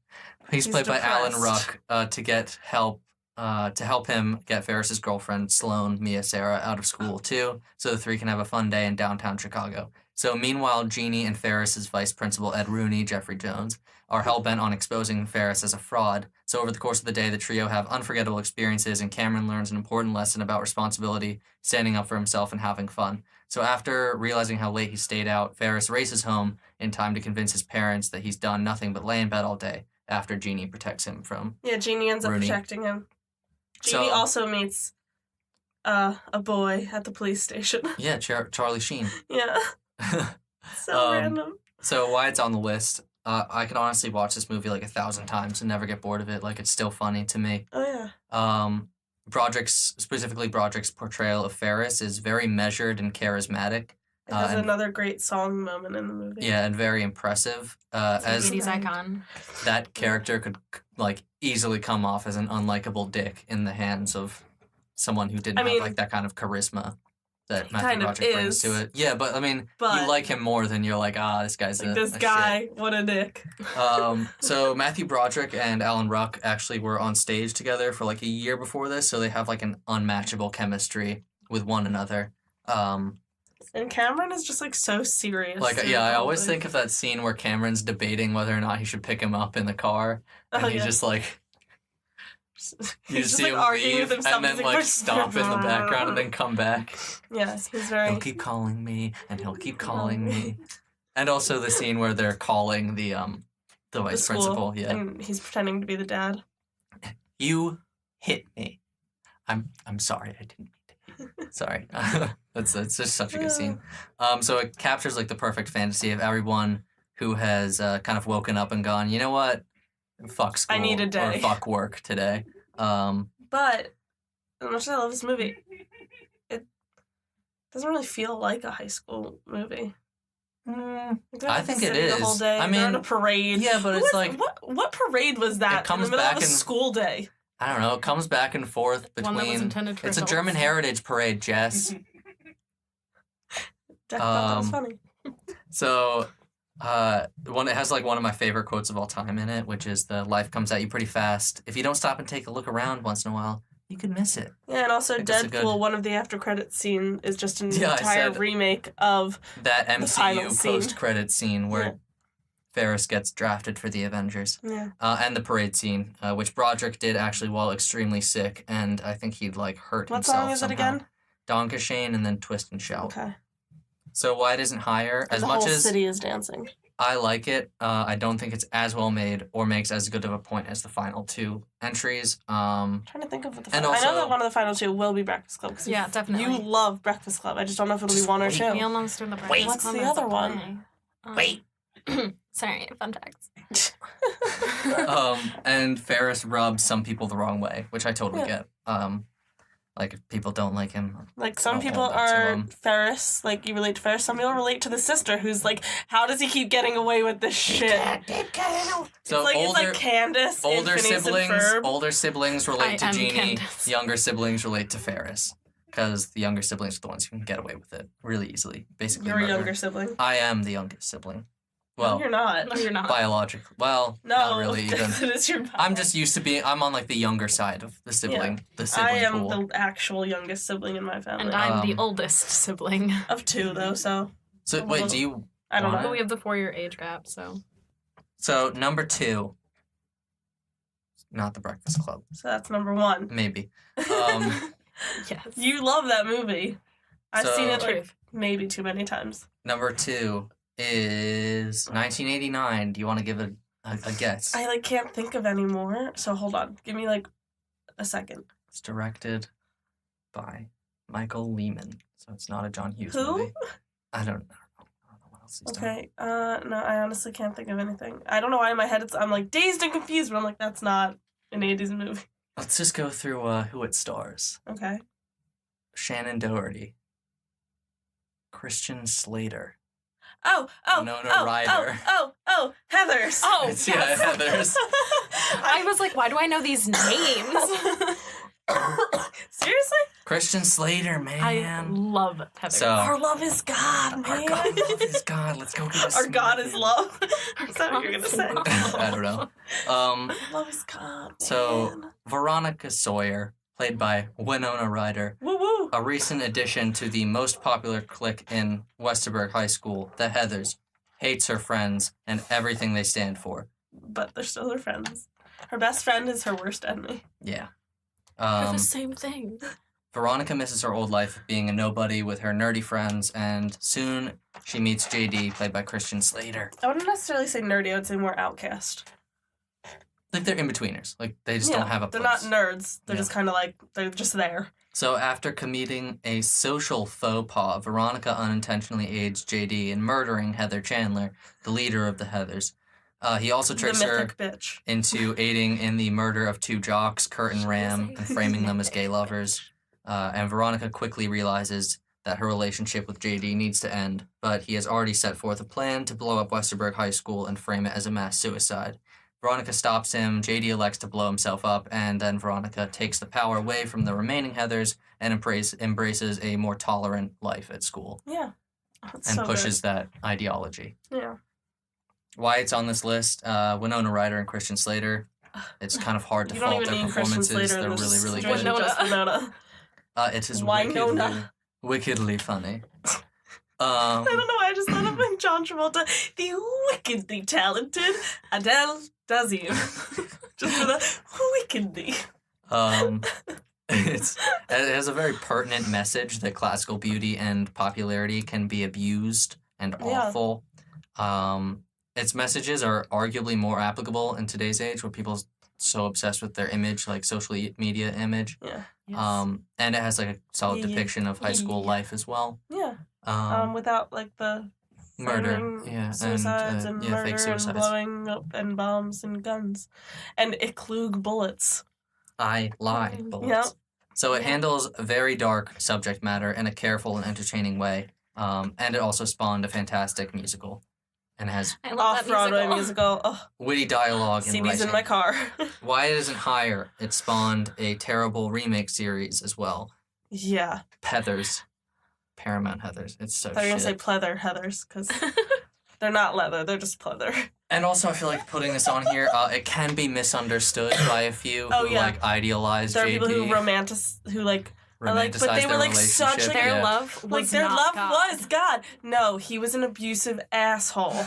He's He's played by Alan depressed. Ruck to get help to help him get Ferris's girlfriend Sloane, Mia Sara, out of school too, so the three can have a fun day in downtown Chicago. So meanwhile, Jeannie and Ferris's vice principal Ed Rooney, Jeffrey Jones, are hell-bent on exposing Ferris as a fraud. So over the course of the day, the trio have unforgettable experiences, and Cameron learns an important lesson about responsibility, standing up for himself, and having fun. So after realizing how late he stayed out, Ferris races home in time to convince his parents that he's done nothing but lay in bed all day after Jeannie protects him from... Yeah, Jeannie ends up Rooney. protecting him. So- Jeannie also meets a boy at the police station. Yeah, Charlie Sheen. Yeah, so Um, random. So why it's on the list, I can honestly watch this movie like 1,000 times and never get bored of it. Like, it's still funny to me. Oh yeah. Specifically Broderick's portrayal of Ferris is very measured and charismatic. It has and- another great song moment in the movie. Yeah, and very impressive. As 80's icon. that character could like easily come off as an unlikable dick in the hands of someone who didn't I mean, have like that kind of charisma that he Matthew kind of Broderick brings is, to it. Yeah, but I mean, but- you like him more than you're like, this guy's Like a this a guy, what a dick. shit. So Matthew Broderick and Alan Ruck actually were on stage together for like a year before this, so they have like an unmatchable chemistry with one another. And Cameron is just like so serious. Like, through yeah, I the whole always thing. think of that scene where Cameron's debating whether or not he should pick him up in the car, and Oh, he yeah. just like you He's just just see like him arguing leave with himself. and then He's like stop in the background and then come back. Yes, he's very. He'll keep calling me, and he'll keep calling me. And also the scene where they're calling the vice school, principal. Yeah, And he's pretending to be the dad. you hit me. I'm sorry. I didn't mean to hit you. Sorry. That's just such a good scene. So it captures like the perfect fantasy of everyone who has kind of woken up and gone, you know what? Fuck school. I need a day. Or fuck work today. But as much as I love this movie, it doesn't really feel like a high school movie. Like, they're I at the think it city The whole is. day. I They're at mean, a parade. yeah, but it's like what parade was that? comes in the middle back of a and- school day. I don't know. It comes back and forth One that was between. intended for It's a adults. German heritage parade, Jess. Jack thought that was Um, funny. So, it has like one of my favorite quotes of all time in it, which is the life comes at you pretty fast. If you don't stop and take a look around once in a while, you could miss it. Yeah, and also think that's a Deadpool. good- One of the after credits scene is just an Yeah, I entire said- remake of. That final MCU scene. post-credit scene where Yeah. Ferris gets drafted for the Avengers. Yeah. And the parade scene, which Broderick did actually while extremely sick, and I think he'd like hurt What himself song is it somehow. again? Donkashane and then Twist and Shout. Okay. So why it isn't higher? As the much whole as city is dancing. I like it, I don't think it's as well made or makes as good of a point as the final two entries. I'm trying to think of what the And I know also- that one of the final two will be Breakfast Club. 'Cause Yeah, definitely. You love Breakfast Club. I just don't know if it'll be Just one or wait. two. We almost did the Wait. Breakfast What's Club the as a other one? play. Wait. Sorry, fun facts. And Ferris rubs some people the wrong way, which I totally Yeah. get. Like, if people don't like him. Like, some don't people hold up to are him. Ferris, like, you relate to Ferris. Some people relate to the sister, who's like, how does he keep getting away with this shit? So it's like Candace in older Phineas and siblings, Ferb. older siblings relate I to am Jeannie. Candace. Younger siblings relate to Ferris, because the younger siblings are the ones who can get away with it really easily. Basically, You're a murder. younger sibling. I am the youngest sibling. No, Well, you're not. No, you're not. biologically. Well, No, not really even. it is your I'm just used to being. I'm on like the younger side of the sibling. The sibling I am pool. the actual youngest sibling in my family. And I'm the Um, oldest sibling. Of two, though, so So wait, do you? I don't Wanna- But know. we have the 4-year age gap, so. So number 2. Not the Breakfast Club. So that's number one. Maybe. Yes. You love that movie. I've So- seen it like Truth. maybe too many times. Number 2 is 1989. Do you want to give a guess? I like can't think of any more. So hold on. Give me like a second. It's directed by Michael Lehman, so it's not a John Hughes Who? movie. I don't know what else he's done. Okay. No, I honestly can't think of anything. I don't know why in my head I'm like dazed and confused, but I'm like, that's not an 80s movie. Let's just go through who it stars. Okay. Shannon Doherty, Christian Slater. Oh, Winona Ryder. Heathers. Oh, It's, yes. yeah, Heathers. I was like, why do I know these names? Seriously? Christian Slater, I man. love Heather. So- Our love is God, man. Our God, love is God. Let's go get us. Our God is love. Is that what you're gonna say? I don't know. Love is God. So- Man. Veronica Sawyer, played by Winona Ryder, Woo woo. a recent addition to the most popular clique in Westerberg High School, the Heathers, hates her friends and everything they stand for. But they're still her friends. Her best friend is her worst enemy. Yeah. They're the same thing. Veronica misses her old life of being a nobody with her nerdy friends, and soon she meets JD, played by Christian Slater. I wouldn't necessarily say nerdy. I would say more outcast. Like, they're in-betweeners. Like, they just don't have a They're place. not nerds. They're Yeah. just kind of like they're just there. So after committing a social faux pas, Veronica unintentionally aids JD in murdering Heather Chandler, the leader of the Heathers. He also tricks the her mythic bitch. into aiding in the murder of 2 jocks, Kurt and Ram, and framing them as gay lovers. And Veronica quickly realizes that her relationship with JD needs to end, but he has already set forth a plan to blow up Westerberg High School and frame it as a mass suicide. Veronica stops him, JD elects to blow himself up, and then Veronica takes the power away from the remaining Heathers and embraces a more tolerant life at school Yeah. That's and so pushes that ideology. Good. Yeah. Why it's on this list, Winona Ryder and Christian Slater, it's kind of hard to You don't fault even their need Christian performances. Slater They're in this really, really situation, good. Winona. just Winona. It is Winona. wickedly funny. I don't know why I just thought of like John Travolta, the wickedly talented Adele Dazeem. Just for the wickedly. It has a very pertinent message that classical beauty and popularity can be abused and Yeah. awful. Its messages are arguably more applicable in today's age, where people are so obsessed with their image, like social media image. Yeah. And it has like a solid Yeah. depiction of high school Yeah. life as well. Yeah. Without like the Murder, framing yeah, suicides and, and yeah, fake murder and suicides. blowing up and bombs and guns and Iklug bullets. I lie bullets. Yeah. So it Yeah. handles a very dark subject matter in a careful and entertaining way. And it also spawned a fantastic musical. And has I love that Off-Broadway musical. musical. Oh, witty dialogue and CDs in writing. my car. Why it isn't higher, it spawned a terrible remake series as well. Yeah. Heathers. Paramount Heathers. It's so I thought you were shit. going to say pleather heathers because they're not leather. They're just pleather. And also, I feel like putting this on here, it can be misunderstood by a few Oh, who yeah. like idealize There are JD, people who are like, but they romanticize were their like such relationship. like Their yeah. love was like their not love God. was God. No, he was an abusive asshole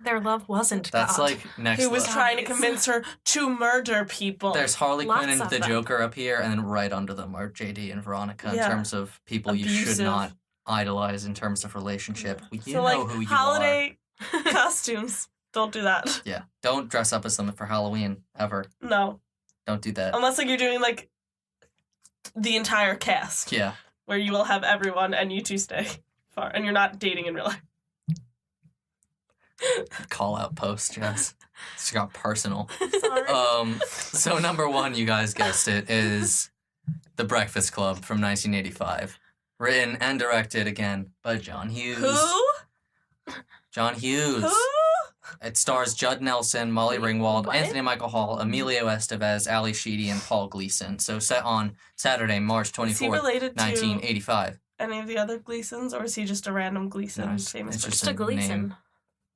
Their love wasn't That's God. like next who was level. trying to Guys. convince her to murder people. There's Harley Lots Quinn and of the them. Joker up here, and then right under them are JD and Veronica in Yeah. terms of people you should Abusive. not idolize in terms of relationship. You So, know like, who you holiday costumes. Don't do that. are. Yeah. Don't dress up as them for Halloween, ever. No. Don't do that. Unless, like, you're doing, like, the entire cast. Yeah. Where you will have everyone and you two stay far. And you're not dating in real life. Call out post, Jess. It's got personal. Sorry. So number 1, you guys guessed it, is The Breakfast Club from 1985. Written and directed, again, by John Hughes. Who? John Hughes. Who? It stars Judd Nelson, Molly Ringwald, What? Anthony Michael Hall, Emilio Estevez, Ali Sheedy, and Paul Gleason. So set on Saturday, March Is he 24th, related to 1985. any of the other Gleasons, or is he just a random Gleason No, it's famous just person? Just a Gleason. name.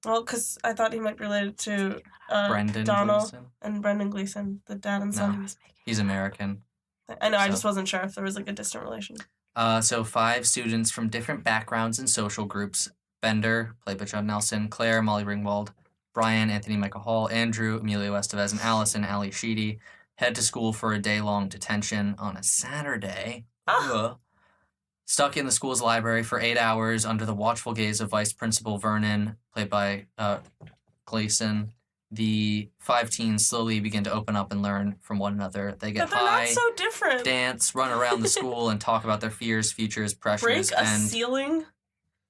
Well, because I thought he might be related to Brendan Donald Gleason. and Brendan Gleason, the dad and son. No. He's American. I know, I So- just wasn't sure if there was like a distant relation. So 5 students from different backgrounds and social groups. Bender, played by Judd Nelson, Claire, Molly Ringwald, Brian, Anthony Michael Hall, Andrew, Emilio Estevez, and Allison, Ali Sheedy, head to school for a day-long detention on a Saturday. Ugh. Stuck in the school's library for 8 hours under the watchful gaze of Vice Principal Vernon, played by Gleason. The 5 teens slowly begin to open up and learn from one another. They get But they're high, not so different. dance, run around the school, and talk about their fears, futures, Break pressures, a and ceiling.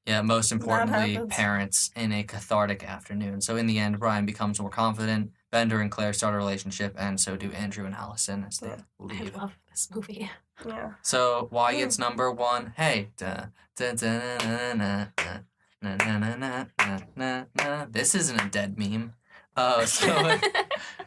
yeah, most importantly, happens. parents in a cathartic afternoon. So in the end, Brian becomes more confident. Bender and Claire start a relationship, and so do Andrew and Allison as they Yeah. I leave. love this movie. Yeah. So why Mm. it's number 1? Hey, da, da, da, na, na, na, na, na, na, na, na, na, na. This isn't a dead meme. So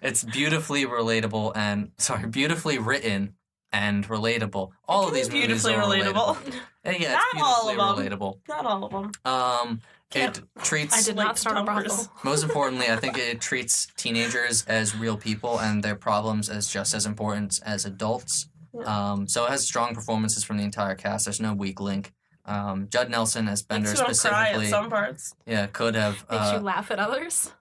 it's beautifully relatable and beautifully written and relatable. All of It is these movies beautifully are relatable. Yeah, Not it's all beautifully of them. relatable. Not all of them. It treats I did Like not start a dumpers. brothel. most importantly, I think it treats teenagers as real people and their problems as just as important as adults. So it has strong performances from the entire cast. There's no weak link. Judd Nelson as Bender Makes you want to cry specifically, at some parts. could have Makes you laugh at others.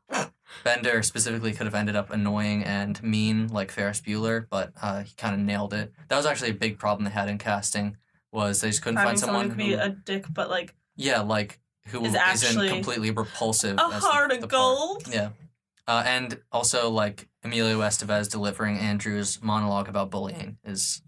Bender specifically could have ended up annoying and mean like Ferris Bueller, but he kind of nailed it. That was actually a big problem they had in casting. Was they just couldn't Having find someone someone who could be who, a dick, but like who is isn't actually completely repulsive. a as heart the of part. gold. Yeah. And also, like, Emilio Estevez delivering Andrew's monologue about bullying is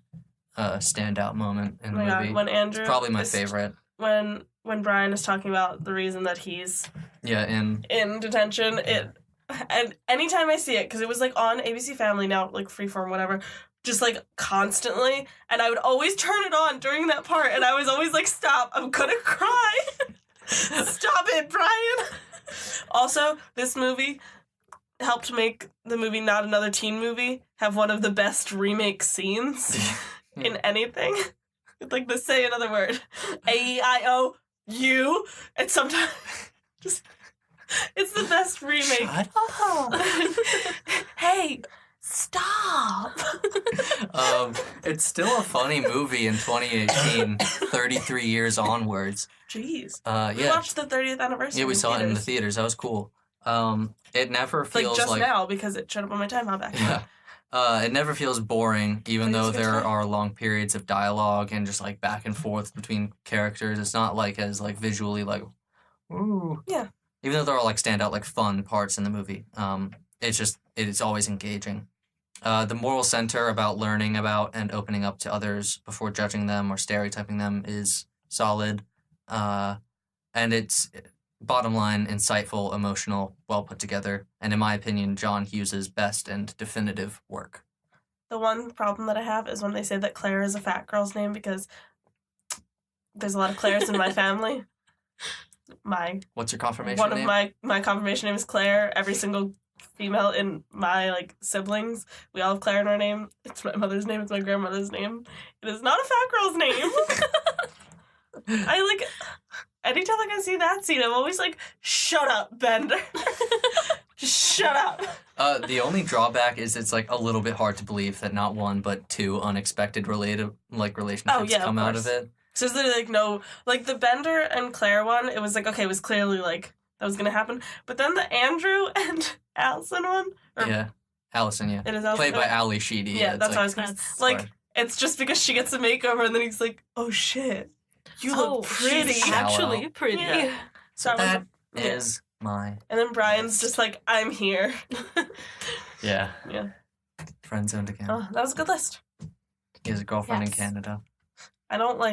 a standout moment in Oh the my movie. God, when Andrew It's probably my is- favorite. When Brian is talking about the reason that he's Yeah, in in detention, and anytime I see it, because it was like on ABC Family, now like Freeform, whatever, just like constantly, and I would always turn it on during that part, and I was always like, stop, I'm gonna cry. Stop it, Brian. Also, this movie helped make the movie Not Another Teen Movie have one of the best remake scenes in anything. Like the say another word. A-E-I-O-U. And sometimes just it's the best remake. Shut Hey, stop. It's still a funny movie in 2018, 33 years onwards. Jeez. Yeah. We watched the 30th anniversary. Yeah, we saw it in the theaters. theaters. That was cool. It never Like feels just like now because it showed up on my time hop back. yeah. It never feels boring, even But it's though good there time. are long periods of dialogue and just like back and forth between characters. It's not like as like visually like, ooh. Yeah. Even though there are like standout like fun parts in the movie, it's always engaging. The moral center about learning about and opening up to others before judging them or stereotyping them is solid, and it's bottom line insightful, emotional, well put together, and in my opinion, John Hughes's best and definitive work. The one problem that I have is when they say that Claire is a fat girl's name because there's a lot of Claires in my family. What's your confirmation One name? of my confirmation name is Claire. Every single female in my like siblings, we all have Claire in our name. It's my mother's name. It's my grandmother's name. It is not a fat girl's name. I like anytime like I see that scene, I'm always like, "Shut up, Bender! Just shut up." The only drawback is it's like a little bit hard to believe that not one but two unexpected relationships of come out of course. it. So there's literally like no like the Bender and Claire one. It was like okay, it was clearly like that was gonna happen. But then the Andrew and Allison one, or Yeah, Allison. Yeah, it is Allison. played by Ali Sheedy. Yeah, it's that's like, what I was gonna That's like. fine. It's just because she gets a makeover and then he's like, oh shit. You look pretty. She's actually pretty. Yeah. So That is my... And then Brian's just like, I'm here. Yeah. Yeah. Friend zoned again. Oh, that was a good list. He has a girlfriend in Yes. Canada. I don't know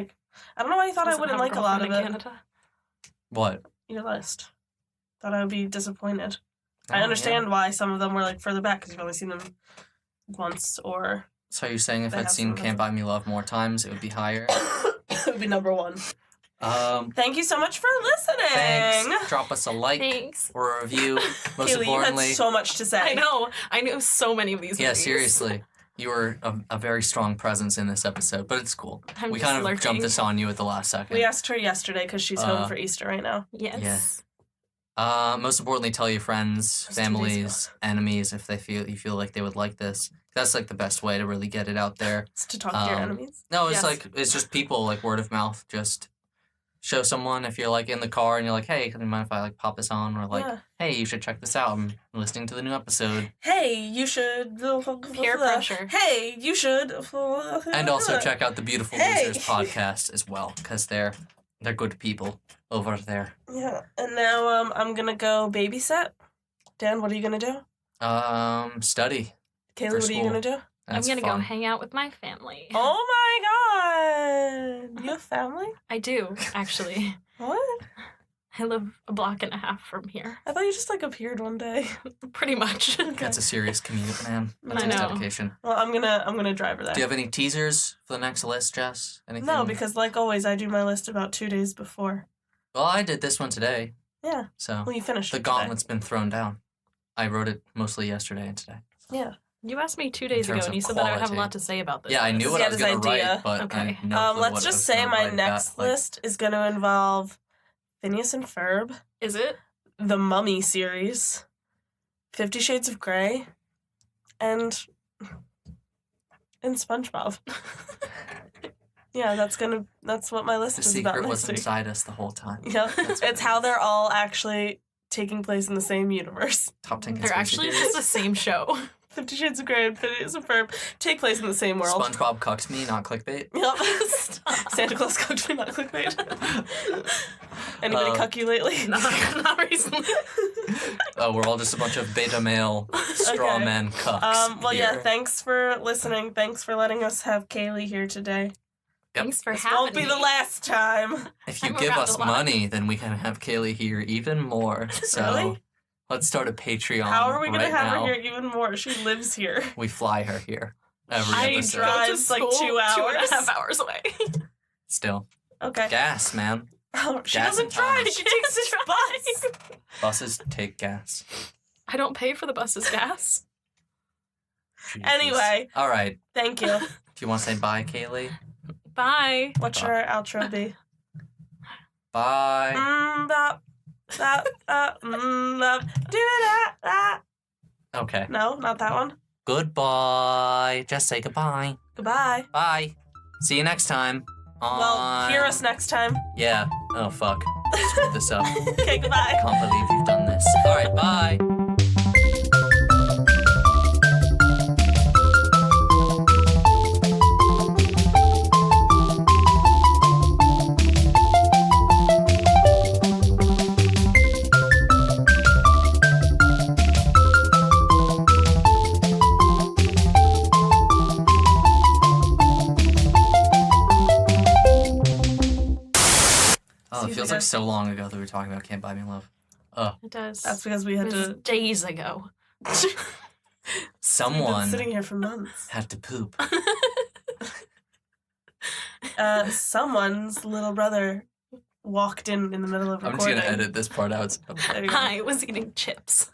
why you thought I Doesn't wouldn't have like a lot of girlfriend in it. Canada. What? Your list. Thought I would be disappointed. Oh, I understand why some of them were like further back because you've only seen them once or So you're saying if They I'd have seen some Can't Buy Me Love more times, it would be higher? it would be number one. Thank you so much for listening. Thanks. Drop us a like Thanks. or a review. Most Kayleigh, you importantly, had so much to say. I know. I knew so many of these yeah, movies. seriously, you were a very strong presence in this episode, but it's cool. I'm We just kind of lurking. jumped this on you at the last second. We asked her yesterday because she's home for Easter right now. Yes. Most importantly, tell your friends, That was 2 days families, enemies if you feel like they would like this. That's like the best way to really get it out there. It's to talk to your Um, enemies. No, it's Yes. it's just people, like word of mouth. Just show someone if you're like in the car and you're like, hey, can you mind if I like pop this on? Or like, Yeah. hey, you should check this out. I'm listening to the new episode. Hey, you should. Peer pressure. Hey, you should. And also check out the Beautiful Hey. Losers podcast as well, because they're good people over there. Yeah, and now I'm gonna go babysit. Dan, what are you gonna do? Study. Kayleigh, For what are you school. gonna do? That's I'm gonna go fun. hang out with my family. Oh my god! You have family? I do, actually. What? I live a block and a half from here. I thought you just like appeared one day. Pretty much. That's a serious commute, man. That's I his know. dedication. Well, I'm gonna drive her there. Do you have any teasers for the next list, Jess? Anything? No, because like always, I do my list about 2 days before. Well, I did this one today. Yeah. So Well, you finished the it today. gauntlet's been thrown down. I wrote it mostly yesterday and today. Yeah. You asked me 2 days ago, terms and of you said that I would have a quality. lot to say about this. Yeah, I knew what He I had was his going to idea. write, but Okay. I had no clue Let's what I just was say gonna my write next about, like- list is gonna involve Phineas and Ferb, Is it? the Mummy series, 50 Shades of Grey, and SpongeBob. Yeah, that's what my list The is about secret was next week. inside us the whole time. Yeah, That's it's how they're all actually taking place in the same universe. Top 10 They're conspiracy actually theories. just the same show. 50 Shades of Grey and Phineas and Ferb take place in the same world. SpongeBob cucked me, not clickbait. Yep. Stop. Santa Claus cooked me, not clickbait. Anybody cuck you lately? Not recently. Oh, we're all just a bunch of beta male straw Okay. men cucks. Well, yeah, here. thanks for listening. Thanks for letting us have Kayleigh here today. Yep. Thanks for This having won't be me. the last time. If you I'm give around us a lot. money, then we can have Kayleigh here even more. So Really? let's start a Patreon. How are we going right to have now. her here even more? She lives here. We fly her here every I episode. drive- Go to Drives, like, school 2 hours. 2.5 hours away. Still. Okay. Gas, man. Oh, she Gas doesn't and time. drive. She takes this bus. Buses take gas. I don't pay for the bus's gas. Jesus. Anyway. All right. Thank you. Do you want to say bye, Kayleigh? Bye. What should our outro be? Bye. Bop, bop, bop, do that. Okay. No, not that one. Goodbye. Just say goodbye. Goodbye. Bye. See you next time. Well, hear us next time. Yeah. Oh, fuck. Screwed this up. Okay, goodbye. Can't believe you've done this. All right, bye. Oh, it Seems feels like like so long ago that we were talking about Can't Buy Me Love. It does. That's because we it had was to. days ago. We've been Someone sitting here for months. had to poop. Someone's little brother walked in the middle of I'm just recording. going to edit this part out. There you go. I was eating chips.